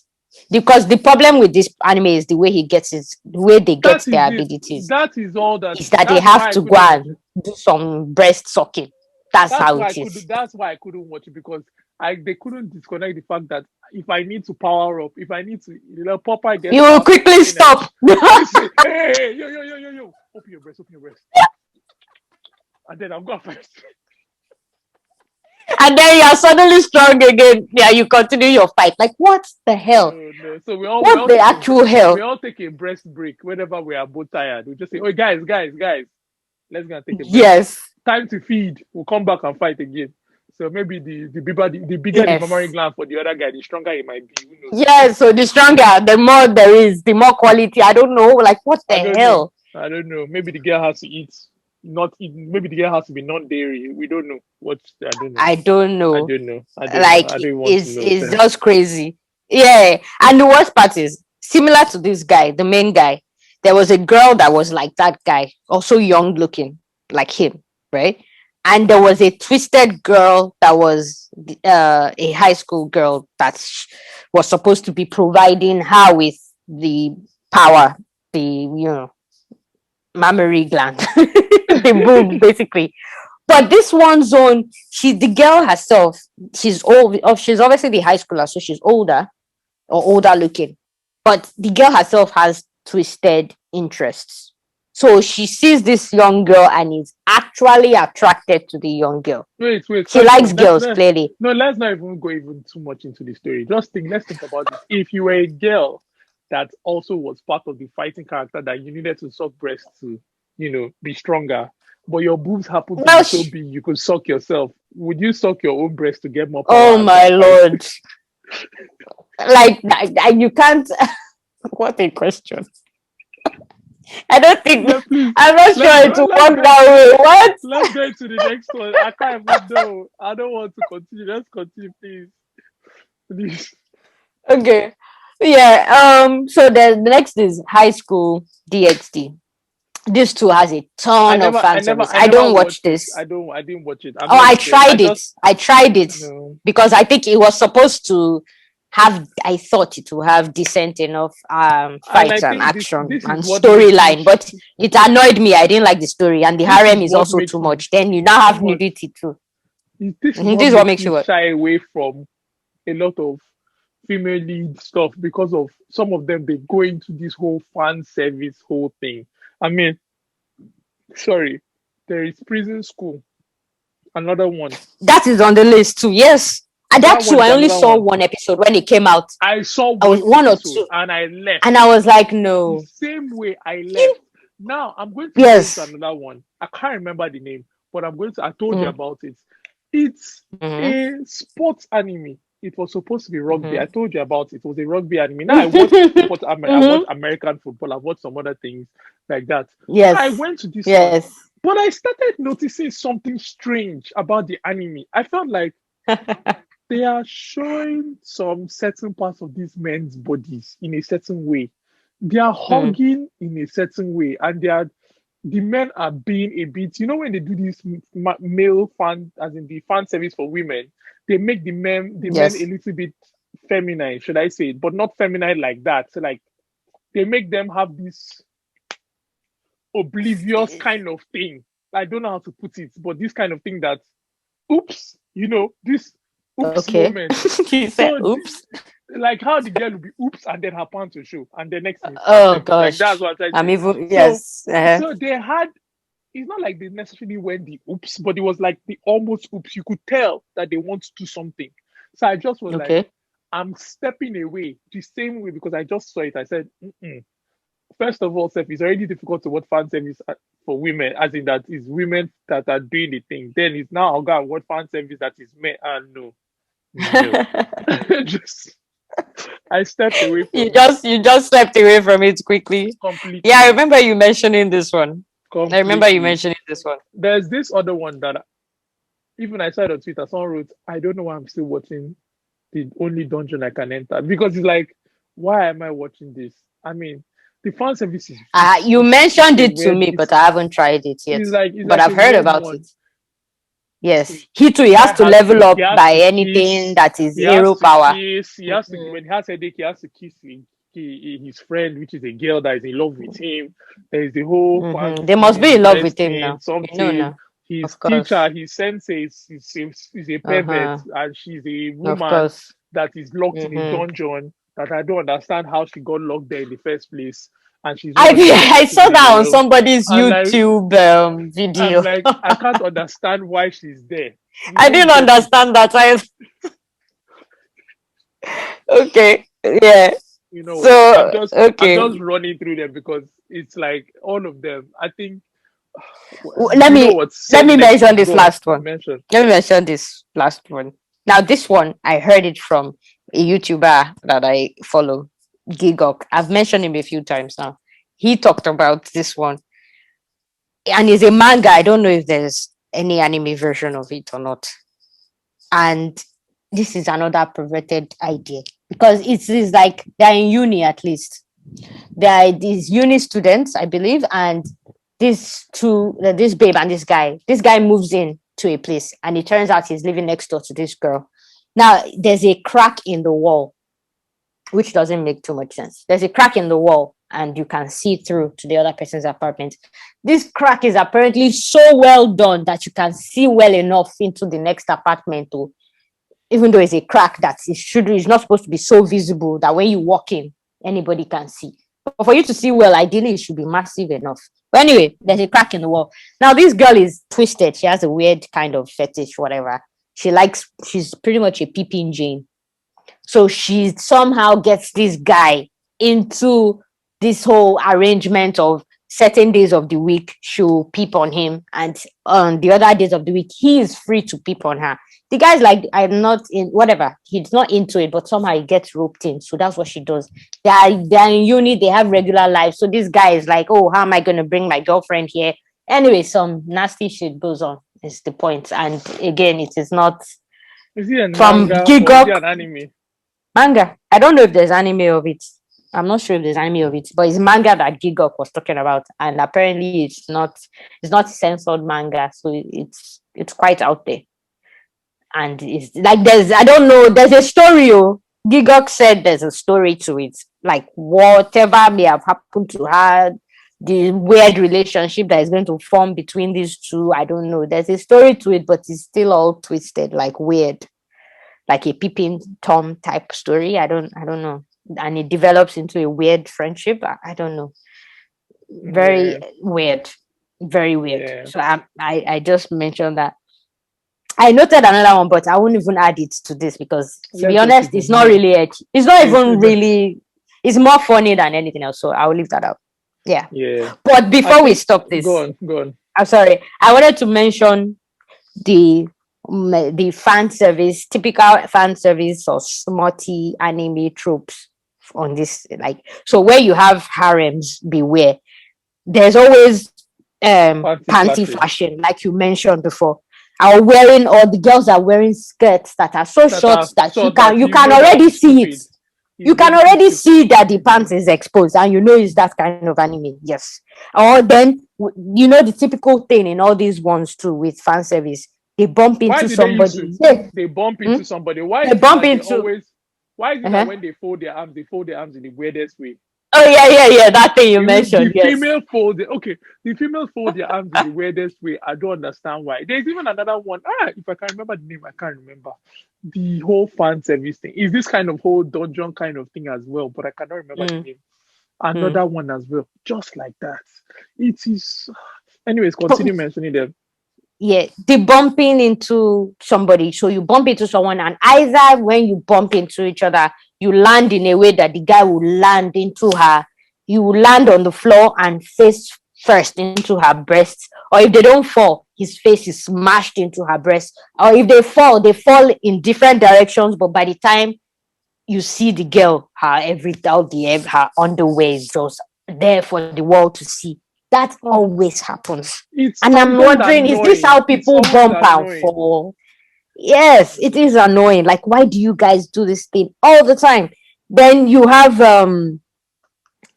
because the problem with this anime is the way he gets his the way they get That is their it. abilities That is all that. is that they That's have why I to go couldn't watch and it. do some breast sucking. That's That's how why I it couldn't. is. That's why I couldn't watch it because they couldn't disconnect the fact that if I need to power up, if I need to, Popeye You gets will power from quickly spinach. stop. You say, hey, yo, yo, yo, yo, yo, open your breast, and then I'm gonna fight. And then you're suddenly strong again. Yeah, you continue your fight. Like, what the hell? Oh no! So What the actual we hell? all take a breast break whenever we are both tired. We just say, "Oh, guys, let's go and take a break. Yes, Time to feed. We'll come back and fight again." So maybe the bigger the mammary yes, gland for the other guy, the stronger it might be. Who knows? yes. So the stronger, the more there is, the more quality. I don't know. Like, what the I don't know. hell? I don't know. Maybe the girl has to eat, not eat. Maybe the girl has to be non-dairy. We don't know. What I don't know. I don't I know. don't know. I don't know. Like, I don't want to it's know. it's Sir. just crazy. Yeah. And the worst part is similar to this guy, the main guy. There was a girl that was like that guy, also young looking, like him, right? And there was a twisted girl that was a high school girl that was supposed to be providing her with the power, the mammary gland, the boob, basically. But this one's own, she's the girl herself. She's old. Oh, she's obviously the high schooler, so she's older or older looking. But the girl herself has twisted interests. So she sees this young girl and is actually attracted to the young girl. Wait. She Question. likes girls, clearly. No, let's not even go even too much into the story. Let's think about this. If you were a girl that also was part of the fighting character that you needed to suck breast to, be stronger, but your boobs happen to be Well, so big you could suck yourself, would you suck your own breast to get more oh power and go my and fight? lord. Like, you can't. What a question. I don't think, Please, I'm not let's sure go. it will work that way. What? Let's go into the next one. I can't even know. I don't want to continue. Let's continue, please. Please. Okay. Yeah. So the next is High School DxD. This too has a ton of fan service. I I never don't watch watched it. this. I didn't watch it. I'm Oh, not I interested. tried it. I tried it No. because I think it was supposed to have. I thought it would have decent enough And I fights and think action this is and what makes me storyline, but it annoyed me. I didn't like the story, and the this is harem is what also makes too me much. Then you now too have much. nudity too. This is This what is what makes makes me you what? shy away from a lot of female lead stuff because of some of them they go into this whole fan service whole thing. I mean, sorry, there is prison school, another one. That is on the list too. Yes. And that That one too, is I only another saw one. one episode when it came out. I saw I was one one or episode two. and I left. And I was like, The no. same way I left. Now I'm going to go into Yes. another one. I can't remember the name, but I told you Mm-hmm. about it. It's Mm-hmm. a sports anime. It was supposed to be rugby. I Mm-hmm. told you about it. It was a rugby anime. Now I watch I watch Mm-hmm. American football. I watch some other things like that. So I Yes. went to this one, Yes. but I started noticing something strange about the anime. I felt like they are showing some certain parts of these men's bodies in a certain way. They are hugging in a certain way, and the men are being a bit. You know, when they do this male fan, as in the fan service for women, they make the men a Yes. little bit feminine, should I say, but not feminine like that. So like they make them have this oblivious kind of thing. I don't know how to put it, but this kind of thing that, oops, this oops Okay. moment. You said, So, oops. like how the girl will be oops and then her pants will show, and the next thing is fan Oh service. Like that's gosh. what I'm trying to I'm say. even, So, yes. so they had. It's not like they necessarily went the oops, but it was like the almost oops. You could tell that they want to do something. So I just was like, Okay. I'm stepping away the same way because I just saw it. I said, mm-mm. First of all, Seth, it's already difficult to what fan service for women, as in that is women that are doing the thing. Then it's now I'll go what fan service that is men. And no, no, just I stepped away you from it just you just stepped away from it quickly. Yeah, I completely. remember you mentioning this one. I remember you Completely. mentioning this one. There's this other one that even I saw it on Twitter. Someone wrote, "I don't know why I'm still watching the only dungeon I can enter because it's like, why am I watching this? I mean, the fan service is You it's mentioned a it to weird me, but I haven't tried it yet. it's But like I've a heard weird about it. one. Yes, The he too. He has guy to has level to up he has by to anything kiss, that is he has hero to power. kiss, he has to Mhm. when he has headache, he has to kiss his friend, which is a girl that is in love with him. There is the whole They fantasy, must be in love with him interesting, now. You know something. now. His Of teacher, course. his sensei is a pervert, Uh-huh. and she's a Of woman course. that is locked in a Hmm. dungeon that I don't understand how she got locked there in the first place. And she's one I of the best I people saw in the that on world. somebody's And like YouTube I'm video. like, I can't understand why she's there. You I don't didn't get it. understand that. Okay. Yeah. You know what? So I'm okay. just running through them because it's like all of them. I think Let you know me what? let Say the me next mention one. this Go on. last one. Mention. Let me mention this last one. Now, this one I heard it from a YouTuber that I follow, Gigok. I've mentioned him a few times now. He talked about this one, and it's a manga. I don't know if there's any anime version of it or not. And this is another perverted idea because it is like they're in uni at least. There are these uni students, I believe, and this babe and this guy. This guy moves in to a place, and it turns out he's living next door to this girl. Now there's a crack in the wall, which doesn't make too much sense. There's a crack in the wall, and you can see through to the other person's apartment. This crack is apparently so well done that you can see well enough into the next apartment to, even though it's a crack that is not supposed to be so visible that when you walk in, anybody can see. But for you to see well, ideally it should be massive enough. But anyway, there's a crack in the wall. Now this girl is twisted. She has a weird kind of fetish, whatever. She's pretty much a peeping Jane. So she somehow gets this guy into this whole arrangement of certain days of the week she'll peep on him, and on the other days of the week he is free to peep on her. The guy's like, I'm not in, whatever, he's not into it, but somehow he gets roped in. So that's what she does. They're in uni, they have regular lives. So this guy is like, oh, how am I gonna bring my girlfriend here? Anyway, some nasty shit goes on, is the point. And again, it is not Is it a from manga or is it Gigok. an anime? Manga. I don't know if there's anime of it. I'm not sure if there's anime of it, but it's manga that Gigok was talking about, and apparently it's not censored manga, so it's quite out there. And it's like there's, I don't know, there's a story. Oh, Gigok said there's a story to it, like whatever may have happened to her, the weird relationship that is going to form between these two. I don't know. There's a story to it, but it's still all twisted, like weird, like a peeping tom type story. I don't know, and it develops into a weird friendship. I don't know, very Yeah, weird, very weird. yeah. So I just mentioned that. I noted another one, but I won't even add it to this because, to be Let's just honest, keep it it's not moving. really edgy. It's not It's even really. It's more funny than anything else. So I will leave that out. Yeah. yeah. But I before we think stop go this, on, go on. I'm sorry. I wanted to mention the the fan service, typical fan service or smutty anime tropes on this. Like, so where you have harems, beware. There's always Party panty flashing. fashion, like you mentioned before. are wearing, or the girls are wearing skirts that are so short that you can already see it. You can already see that the pants is exposed, and you know it's that kind of anime. Yes. Or then you know the typical thing in all these ones too with fan service. They bump into somebody. They bump into somebody. Why They is it bump that they into. always? Why is it that when they fold their arms in the weirdest way? Oh yeah. That thing you mentioned. The Yes. female fold the female fold their arms in the weirdest way. I don't understand why. There's even another one. If I can remember the name, I can't remember. The whole fan service thing is this kind of whole dungeon kind of thing as well, but I cannot remember the name. Another one as well, just like that. It is. Anyways, continue mentioning them. Yeah, the bumping into somebody. So you bump into someone, and either when you bump into each other, you land in a way that the guy will land into her. You will land on the floor and face first into her breast. Or if they don't fall, his face is smashed into her breast. Or if they fall in different directions. But by the time you see the girl, her underwear is just there for the world to see. That always happens. And I'm wondering, is this how people bump out for? Yes, it is annoying. Like, why do you guys do this thing all the time? Then you have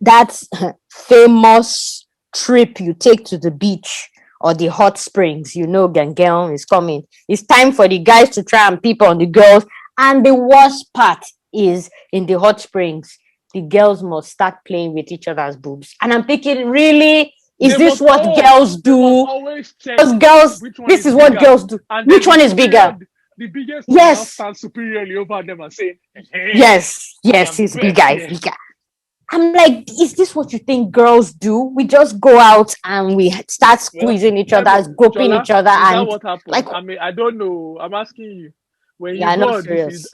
that famous trip you take to the beach or the hot springs. You know, Gangan is coming. It's time for the guys to try and peep on the girls. And the worst part is in the hot springs, the girls must start playing with each other's boobs. And I'm thinking, really? Is this what girls do? Because girls, this is what girls do. Which one is bigger? The biggest one now stands superiorly over them and say, yes, it's bigger. I'm like, is this what you think girls do? We just go out and we start squeezing each other, groping each other. Is that what happened? Like, I mean, I don't know. I'm asking you. When you not serious.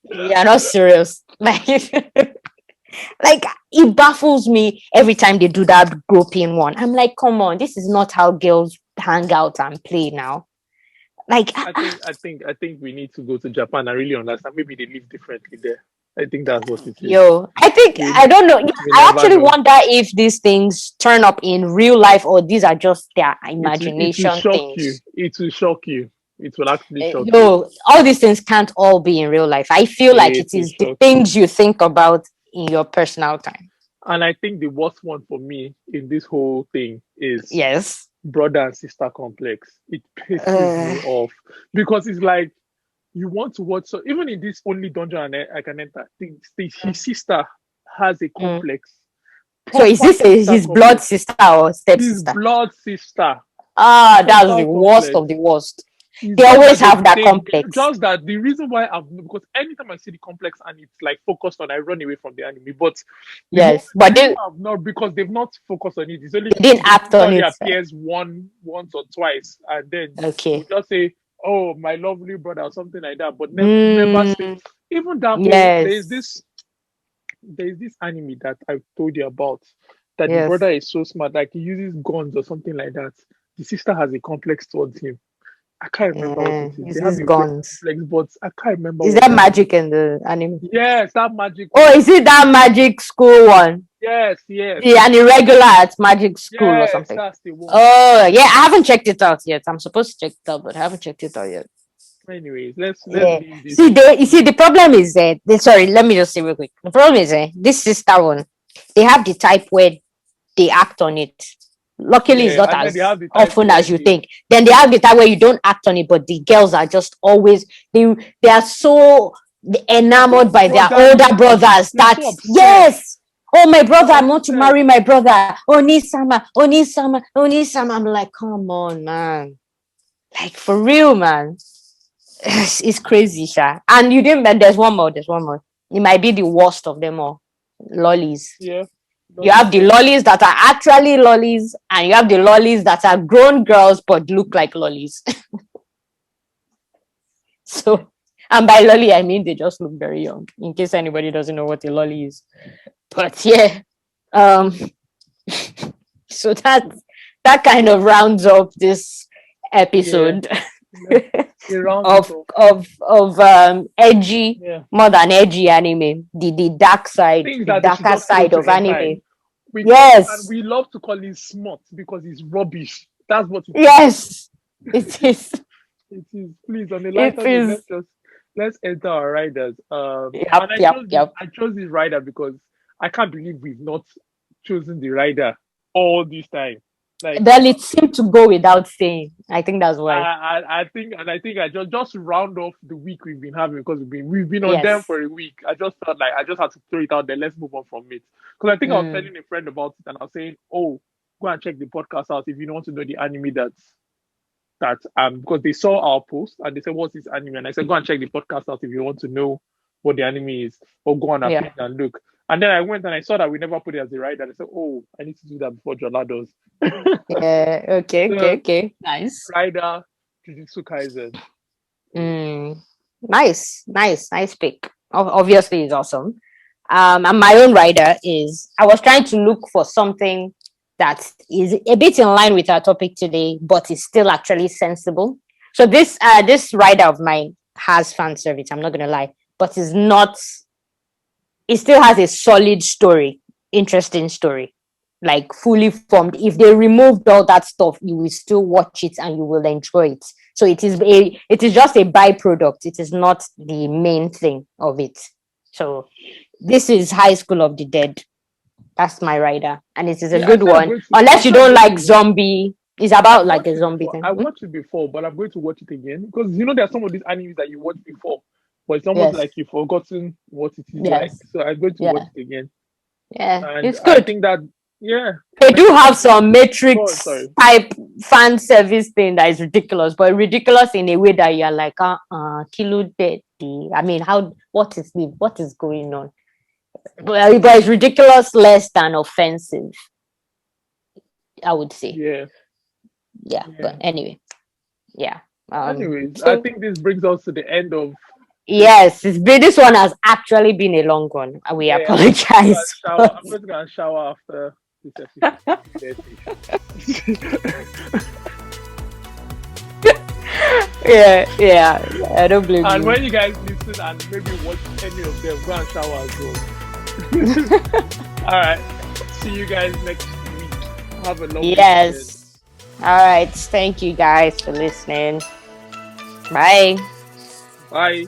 You're not serious. Like it baffles me every time they do that groping one. I'm like, come on, this is not how girls hang out and play now. Like I think we need to go to Japan and really understand. Maybe they live differently there. I think that's what it is. I don't know. I actually wonder if these things turn up in real life or these are just their imagination things. It will shock you. It will actually shock you. All these things can't all be in real life. I feel like it is the things you think about in your personal time. And I think the worst one for me in this whole thing is brother and sister complex. It pisses me off because it's like you want to watch. So even in this only dungeon I can enter, his sister has a complex. So is this his blood sister or stepsister? His blood sister. That's the worst of the worst. They always have that complex. Just that the reason why because anytime I see the complex and it's like focused on, I run away from the anime. But but they have not, because they've not focused on it. It's only they didn't act on it. Appears once or twice, and then you just say, "Oh, my lovely brother" or something like that. But never say even that. There's this anime that I told you about that the brother is so smart, like he uses guns or something like that. The sister has a complex towards him. I can't remember what it is. They have guns. But I can't remember. Is there magic in the anime? Yes, that magic. Oh, is it that magic school one? Yes. Yeah, and irregular at magic school or something. That's the one. Oh, yeah, I haven't checked it out yet. I'm supposed to check it out, but I haven't checked it out yet. Anyways, let's see. The problem is that sorry, let me just say real quick. The problem is this sister one, they have the type where they act on it. Luckily, it's not as often as you think. Then they have the time where you don't act on it, but the girls are just always they are so enamored by their older brothers. Yes. Oh, my brother, I want to marry my brother. Oni-sama. I'm like, come on, man. Like for real, man. It's crazy, Sha. And you didn't. There's one more. It might be the worst of them all. Lollies. Yeah. You have the lollies that are actually lollies, and you have the lollies that are grown girls but look like lollies. So, and by lolly, I mean they just look very young, in case anybody doesn't know what a lolly is. But yeah, so that kind of rounds up this episode. of edgy, more than edgy anime, the dark side, the darker side of anime. And we love to call it smut because it's rubbish. That's what it is. It is. It is. Please, on the It lighter note, is. let's enter our riders. Yep, And I yep, chose this. yep. I chose this rider because I can't believe we've not chosen the rider all this time. Like Well, it seemed to go without saying. I think that's why. I think I just round off the week we've been having because we've been on them Yes. for a week. I just felt like I just had to throw it out there. Let's move on from it. Because I think I was Mm, telling a friend about it and I was saying, oh, go and check the podcast out if you want to know the anime that because they saw our post and they said, what's this anime? And I said, go and check the podcast out if you want to know what the anime is, or go on our yeah. page and look. And then I went and I saw that we never put it as a rider. And I said, oh, I need to do that before Jola does. Yeah. Okay. Okay. So Okay. Nice. rider Jujutsu Kaisen. Mm, nice. Nice. Nice pick. Obviously, it's awesome. And my own rider is. I was trying to look for something that is a bit in line with our topic today, but is still actually sensible. So this rider of mine has fan service. I'm not gonna lie, but is not. It still has a solid story, interesting story, like fully formed. If they removed all that stuff, you will still watch it and you will enjoy it. So it is just a byproduct. It is not the main thing of it. So this is High School of the Dead. That's my rider, and it is a Yeah, I good said I'm one. going to. I Unless you said I'm don't going like to. zombie, it's about I've like watched a it zombie before. thing. I watched it before, but I'm going to watch it again because there are some of these animes that you watched before, but it's almost Yes, like you've forgotten what it is like. yes, So I'm going to watch yeah, it again, yeah. and It's I good. think that yeah, They and I do think have that some go on. Matrix Sorry. type fan service thing that is ridiculous, but ridiculous in a way that you're like, kilo daddy. I mean, what is going on? But it's ridiculous less than offensive, I would say. Yeah, Yeah, but yeah. anyway, yeah. Anyways, I So think this brings us to the end of this. yes, this one has actually been a long one. We Yeah, I'm going to go and apologize. shower. But I'm going to go and shower after this episode. To be there patient. yeah, yeah, I don't blame And you. when you guys listen and maybe watch any of them, go and shower as well. All right. See you guys next week. Have a lovely weekend. Yes. All right. Thank you guys for listening. Bye. Bye.